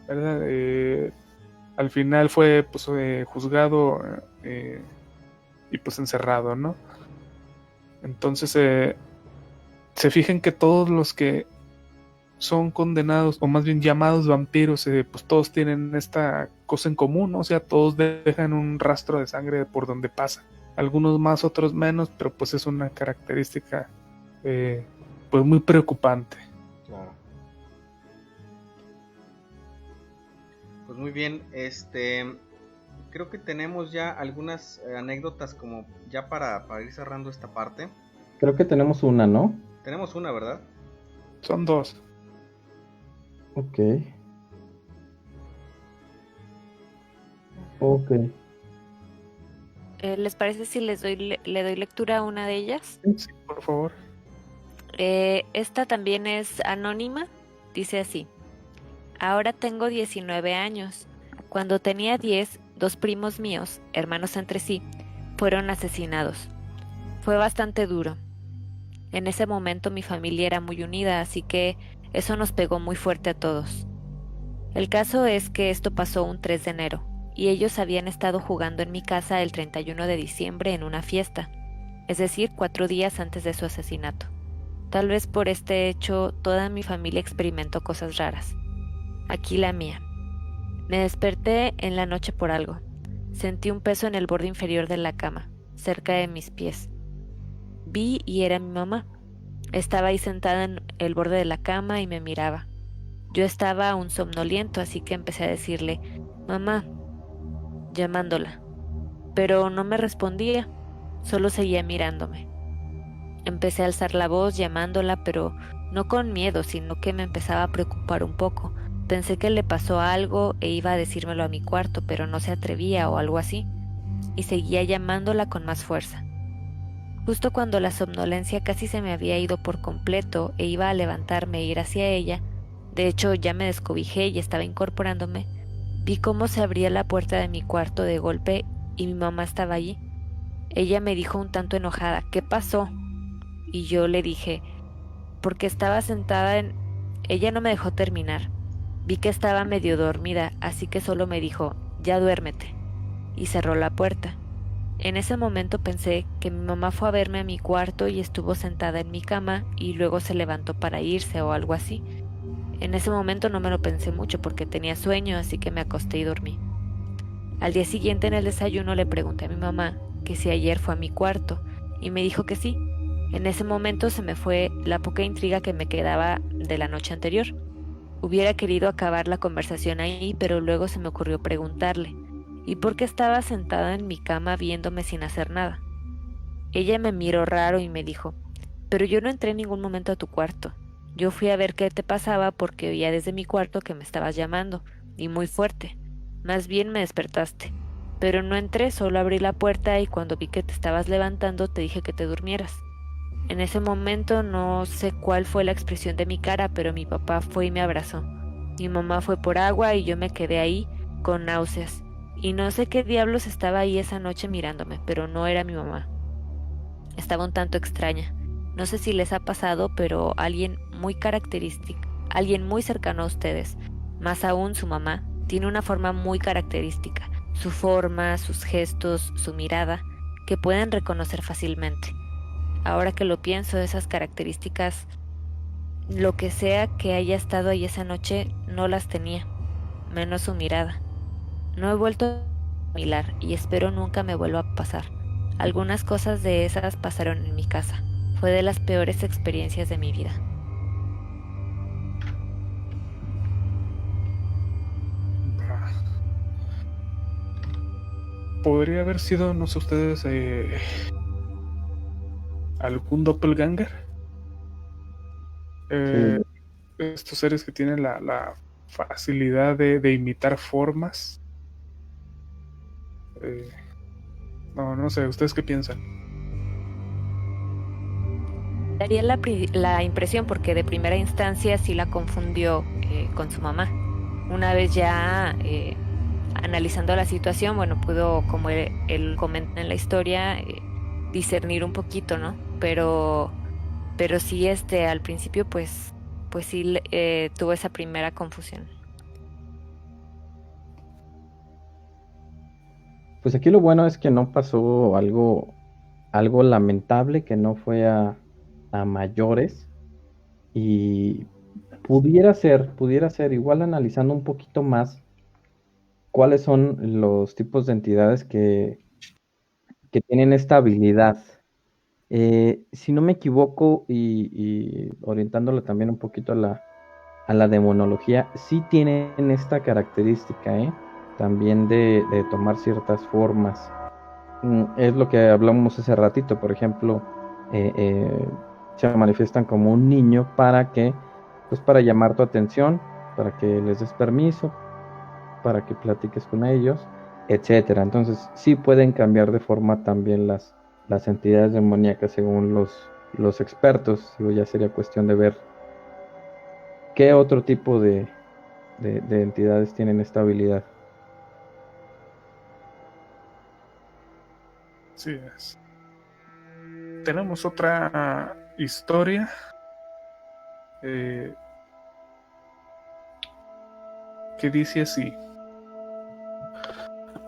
¿verdad? Al final fue pues juzgado y pues encerrado, ¿no? Entonces se fijan que todos los que son condenados, o más bien llamados vampiros, pues todos tienen esta cosa en común, ¿no? O sea, todos dejan un rastro de sangre por donde pasan. Algunos más, otros menos, pero pues es una característica pues muy preocupante. Claro. Pues muy bien, creo que tenemos ya algunas anécdotas como ya para ir cerrando esta parte. Creo que tenemos una, ¿no? Tenemos una, ¿verdad? Son 2. Ok. ¿Les parece si le doy lectura a una de ellas? Sí, por favor. Esta también es anónima. Dice así: ahora tengo 19 años. Cuando tenía 10, 2 primos míos, hermanos entre sí, fueron asesinados. Fue bastante duro. En ese momento mi familia era muy unida, así que eso nos pegó muy fuerte a todos. El caso es que esto pasó un 3 de enero, y ellos habían estado jugando en mi casa el 31 de diciembre en una fiesta. es decir, 4 días antes de su asesinato. Tal vez por este hecho toda mi familia experimentó cosas raras. Aquí la mía. Me desperté en la noche por algo. Sentí un peso en el borde inferior de la cama, cerca de mis pies. Vi y era mi mamá. Estaba ahí sentada en el borde de la cama y me miraba. Yo estaba aún somnoliento, así que empecé a decirle, mamá, llamándola. Pero no me respondía, solo seguía mirándome. Empecé a alzar la voz llamándola, pero no con miedo, sino que me empezaba a preocupar un poco. Pensé que le pasó algo e iba a decírmelo a mi cuarto, pero no se atrevía o algo así, y seguía llamándola con más fuerza. Justo cuando la somnolencia casi se me había ido por completo e iba a levantarme e ir hacia ella, de hecho ya me descobijé y estaba incorporándome, vi cómo se abría la puerta de mi cuarto de golpe y mi mamá estaba allí. Ella me dijo un tanto enojada, ¿qué pasó? Y yo le dije, porque estaba sentada en... Ella no me dejó terminar. Vi que estaba medio dormida, así que solo me dijo, ya duérmete, y cerró la puerta. En ese momento pensé que mi mamá fue a verme a mi cuarto y estuvo sentada en mi cama y luego se levantó para irse o algo así. En ese momento no me lo pensé mucho porque tenía sueño, así que me acosté y dormí. Al día siguiente en el desayuno le pregunté a mi mamá que si ayer fue a mi cuarto y me dijo que sí. En ese momento se me fue la poca intriga que me quedaba de la noche anterior. Hubiera querido acabar la conversación ahí, pero luego se me ocurrió preguntarle, ¿y por qué estaba sentada en mi cama viéndome sin hacer nada? Ella me miró raro y me dijo, pero yo no entré en ningún momento a tu cuarto. Yo fui a ver qué te pasaba porque oía desde mi cuarto que me estabas llamando, y muy fuerte. Más bien me despertaste. Pero no entré, solo abrí la puerta y cuando vi que te estabas levantando te dije que te durmieras. En ese momento no sé cuál fue la expresión de mi cara, pero mi papá fue y me abrazó. Mi mamá fue por agua y yo me quedé ahí con náuseas. Y no sé qué diablos estaba ahí esa noche mirándome, pero no era mi mamá. Estaba un tanto extraña. No sé si les ha pasado, pero alguien muy característico, alguien muy cercano a ustedes, más aún su mamá, tiene una forma muy característica. Su forma, sus gestos, su mirada, que pueden reconocer fácilmente. Ahora que lo pienso, esas características, lo que sea que haya estado ahí esa noche, no las tenía, menos su mirada. No he vuelto a mirar y espero nunca me vuelva a pasar. Algunas cosas de esas pasaron en mi casa. Fue de las peores experiencias de mi vida. Podría haber sido, no sé ustedes, algún doppelganger. Eh, Sí, Estos seres que tienen la facilidad de imitar formas. Eh, no, no sé, ¿ustedes qué piensan? Daría la impresión porque de primera instancia sí la confundió con su mamá. Una vez ya analizando la situación, bueno, pudo, como él comenta en la historia, discernir un poquito, ¿no? Pero sí, al principio, pues sí tuvo esa primera confusión. pues aquí lo bueno es que no pasó algo lamentable, que no fue a mayores y pudiera ser, igual analizando un poquito más cuáles son los tipos de entidades que tienen esta habilidad. Si no me equivoco y orientándolo también un poquito a la demonología, sí tienen esta característica, ¿eh? También de tomar ciertas formas. Es lo que hablamos hace ratito, por ejemplo, eh, eh, se manifiestan como un niño pues para llamar tu atención, para que les des permiso, para que platiques con ellos, etcétera. Entonces, sí pueden cambiar de forma también las entidades demoníacas según los expertos. Digo, ya sería cuestión de ver qué otro tipo de entidades tienen esta habilidad. Sí, es. Tenemos otra historia eh, que dice así.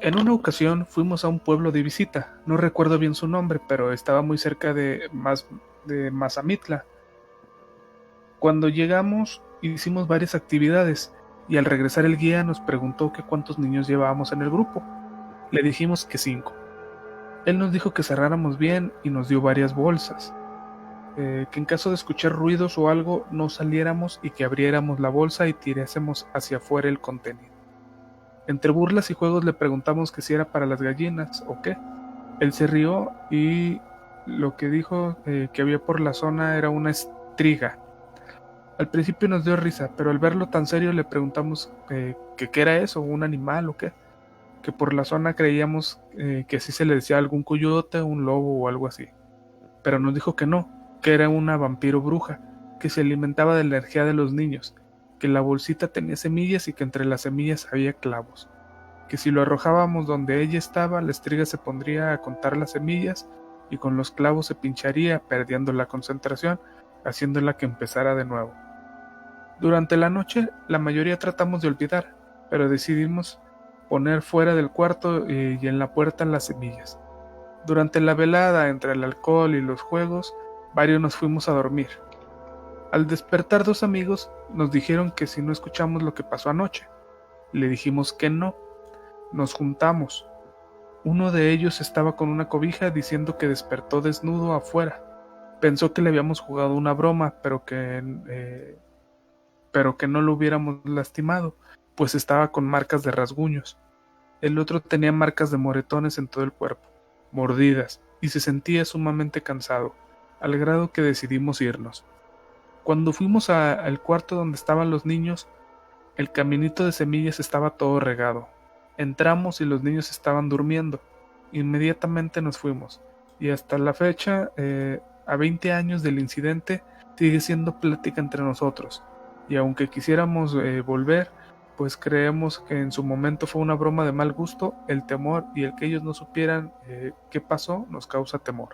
En una ocasión fuimos a un pueblo de visita, no recuerdo bien su nombre, pero estaba muy cerca de Mazamitla. Cuando llegamos hicimos varias actividades y al regresar el guía nos preguntó que cuántos niños llevábamos en el grupo. Le dijimos que 5. Él nos dijo que cerráramos bien y nos dio varias bolsas, que en caso de escuchar ruidos o algo no saliéramos y que abriéramos la bolsa y tirásemos hacia afuera el contenido. Entre burlas y juegos le preguntamos que si era para las gallinas o qué. Él se rió y lo que dijo que había por la zona era una estriga. Al principio nos dio risa, pero al verlo tan serio le preguntamos que qué era eso, un animal o qué. Que por la zona creíamos que así se le decía a algún coyote, un lobo o algo así. Pero nos dijo que no, que era una vampiro bruja, que se alimentaba de la energía de los niños, que la bolsita tenía semillas y que entre las semillas había clavos, que si lo arrojábamos donde ella estaba, la estriga se pondría a contar las semillas y con los clavos se pincharía, perdiendo la concentración, haciéndola que empezara de nuevo. Durante la noche, la mayoría tratamos de olvidar, pero decidimos poner fuera del cuarto y en la puerta las semillas. Durante la velada, entre el alcohol y los juegos, varios nos fuimos a dormir. Al despertar 2 amigos nos dijeron que si no escuchamos lo que pasó anoche. Le dijimos que no. Nos juntamos. Uno de ellos estaba con una cobija diciendo que despertó desnudo afuera. Pensó que le habíamos jugado una broma, pero que no lo hubiéramos lastimado, pues estaba con marcas de rasguños. El otro tenía marcas de moretones en todo el cuerpo, mordidas, y se sentía sumamente cansado, al grado que decidimos irnos. Cuando fuimos al cuarto donde estaban los niños, el caminito de semillas estaba todo regado. Entramos y los niños estaban durmiendo. Inmediatamente nos fuimos, y hasta la fecha, a 20 años del incidente, sigue siendo plática entre nosotros, y aunque quisiéramos volver, pues creemos que en su momento fue una broma de mal gusto. El temor y el que ellos no supieran qué pasó nos causa temor.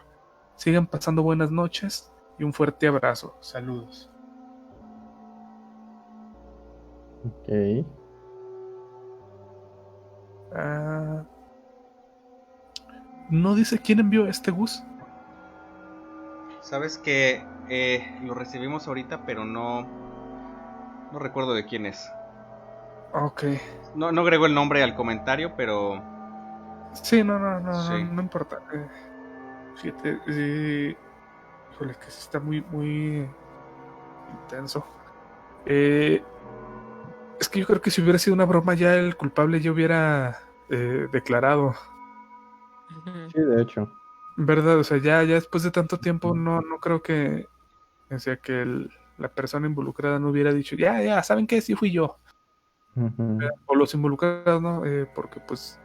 Sigan pasando buenas noches y un fuerte abrazo. Saludos. Ok. ¿No dice quién envió este Gus? Sabes que lo recibimos ahorita, pero no recuerdo de quién es. Ok. No agregó el nombre al comentario, pero... Sí, Sí. no importa. Fíjate, híjole, que sí está muy, muy intenso. Es que yo creo que si hubiera sido una broma ya el culpable ya hubiera declarado. Sí, de hecho. ¿Verdad? O sea, ya después de tanto tiempo no creo que, o sea, que la persona involucrada no hubiera dicho, ya, ¿saben qué? Sí fui yo. Ujú. O los involucrados, ¿no? Porque pues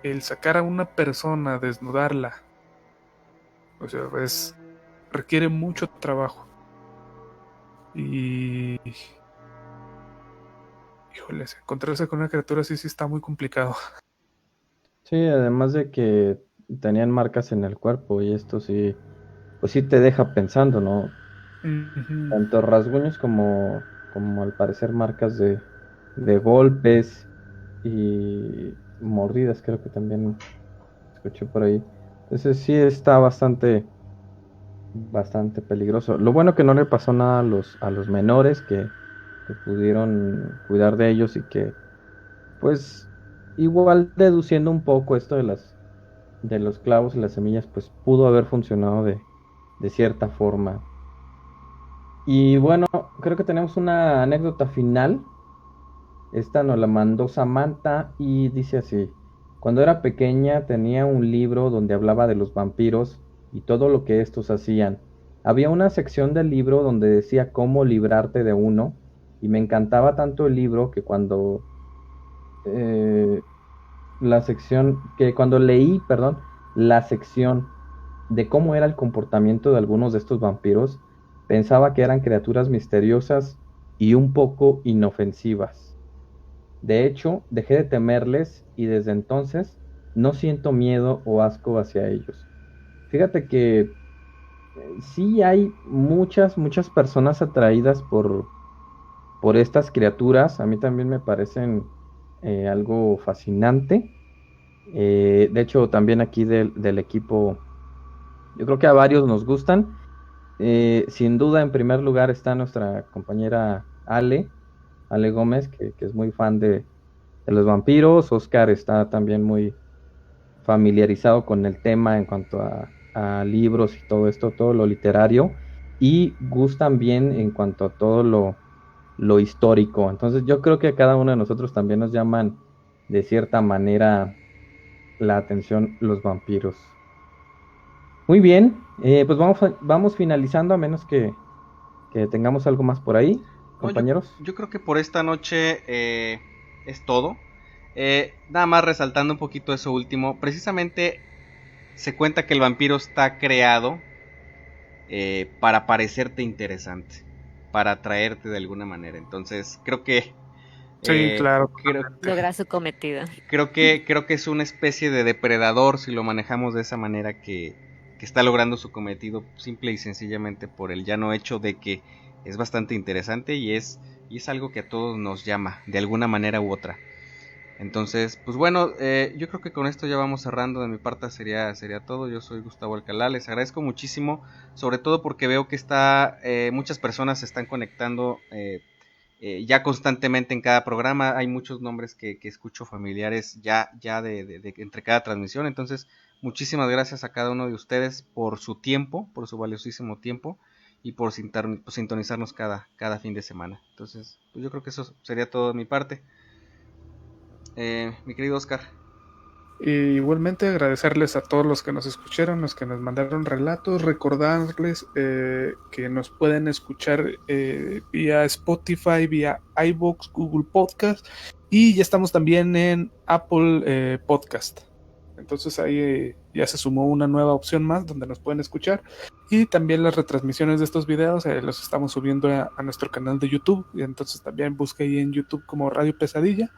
el sacar a una persona, desnudarla, o sea, requiere mucho trabajo. Y... híjoles, encontrarse con una criatura así sí está muy complicado. Sí, además de que tenían marcas en el cuerpo y esto sí, pues sí te deja pensando, ¿no? Ujú. Tanto rasguños como al parecer marcas de golpes y mordidas, creo que también escuché por ahí. Entonces sí está bastante peligroso. Lo bueno que no le pasó nada a los menores que pudieron cuidar de ellos y que, pues, igual deduciendo un poco esto de los clavos y las semillas, pues pudo haber funcionado de cierta forma. Y bueno, creo que tenemos una anécdota final. Esta nos la mandó Samantha y dice así: cuando era pequeña tenía un libro donde hablaba de los vampiros y todo lo que estos hacían. Había una sección del libro donde decía cómo librarte de uno y me encantaba tanto el libro que eh, cuando leí, perdón, la sección de cómo era el comportamiento de algunos de estos vampiros, pensaba que eran criaturas misteriosas y un poco inofensivas. De hecho, dejé de temerles y desde entonces no siento miedo o asco hacia ellos. Fíjate que sí hay muchas personas atraídas por estas criaturas. A mí también me parecen algo fascinante. De hecho, también aquí del equipo, yo creo que a varios nos gustan. Sin duda, en primer lugar está nuestra compañera Ale Gómez, que es muy fan de los vampiros. Oscar está también muy familiarizado con el tema en cuanto a libros y todo esto, todo lo literario. Y Gus también en cuanto a todo lo histórico. Entonces yo creo que a cada uno de nosotros también nos llaman de cierta manera la atención los vampiros. Muy bien, pues vamos finalizando a menos que tengamos algo más por ahí, No, compañeros. yo creo que por esta noche es todo. Nada más resaltando un poquito eso último. Precisamente se cuenta que el vampiro está creado para parecerte interesante, para atraerte de alguna manera. Entonces creo que Sí, claro. Lograr su cometido. creo que es una especie de depredador si lo manejamos de esa manera que está logrando su cometido simple y sencillamente por el llano hecho de que es bastante interesante y es algo que a todos nos llama de alguna manera u otra. Entonces, pues bueno, yo creo que con esto ya vamos cerrando. De mi parte sería todo. Yo soy Gustavo Alcalá, les agradezco muchísimo, sobre todo porque veo que muchas personas se están conectando ya constantemente en cada programa. Hay muchos nombres que escucho familiares ya de entre cada transmisión. Entonces, muchísimas gracias a cada uno de ustedes por su tiempo, por su valiosísimo tiempo y por sintonizarnos cada fin de semana. Entonces, pues yo creo que eso sería todo de mi parte. Mi querido Oscar. Y igualmente agradecerles a todos los que nos escucharon, los que nos mandaron relatos, recordarles que nos pueden escuchar vía Spotify, vía iVoox, Google Podcast y ya estamos también en Apple Podcast. Entonces ahí ya se sumó una nueva opción más donde nos pueden escuchar y también las retransmisiones de estos videos los estamos subiendo a nuestro canal de YouTube y entonces también busque ahí en YouTube como Radio Pesadilla.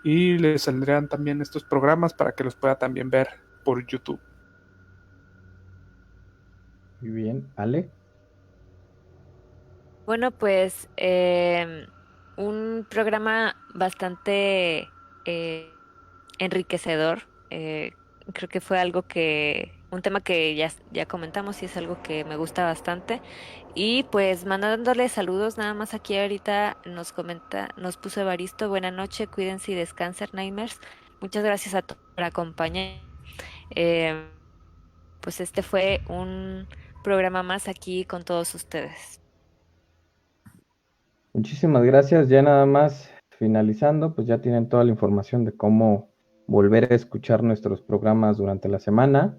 Y les saldrán también estos programas para que los pueda también ver por YouTube. Muy bien, Ale. Bueno, pues un programa bastante enriquecedor. Creo que fue un tema que ya comentamos y es algo que me gusta bastante. Y pues mandándole saludos, nada más aquí ahorita nos puso Evaristo, buena noche, cuídense y descansen, Nightmares. Muchas gracias a todos por acompañar. Eh, pues este fue un programa más aquí con todos ustedes. Muchísimas gracias. Ya nada más finalizando, pues ya tienen toda la información de cómo volver a escuchar nuestros programas durante la semana.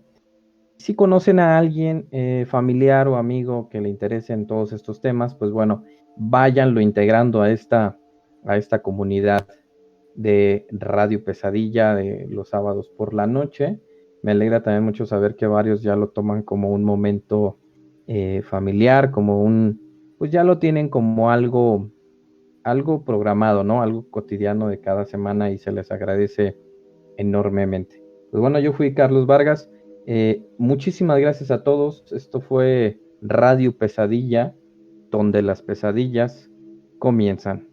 Si conocen a alguien familiar o amigo que le interesen todos estos temas, pues bueno, váyanlo integrando a esta comunidad de Radio Pesadilla de los sábados por la noche. Me alegra también mucho saber que varios ya lo toman como un momento familiar, pues ya lo tienen como algo programado, ¿no? Algo cotidiano de cada semana y se les agradece enormemente. Pues bueno, yo fui Carlos Vargas. Muchísimas gracias a todos. Esto fue Radio Pesadilla, donde las pesadillas comienzan.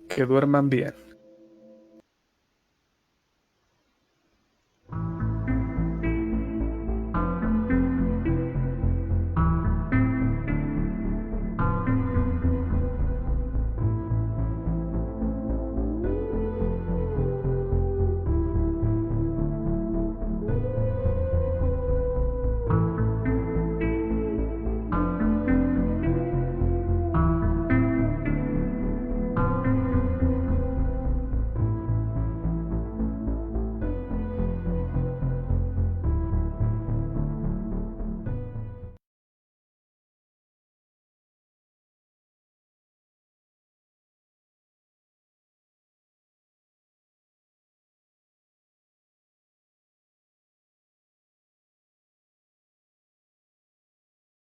Que duerman bien.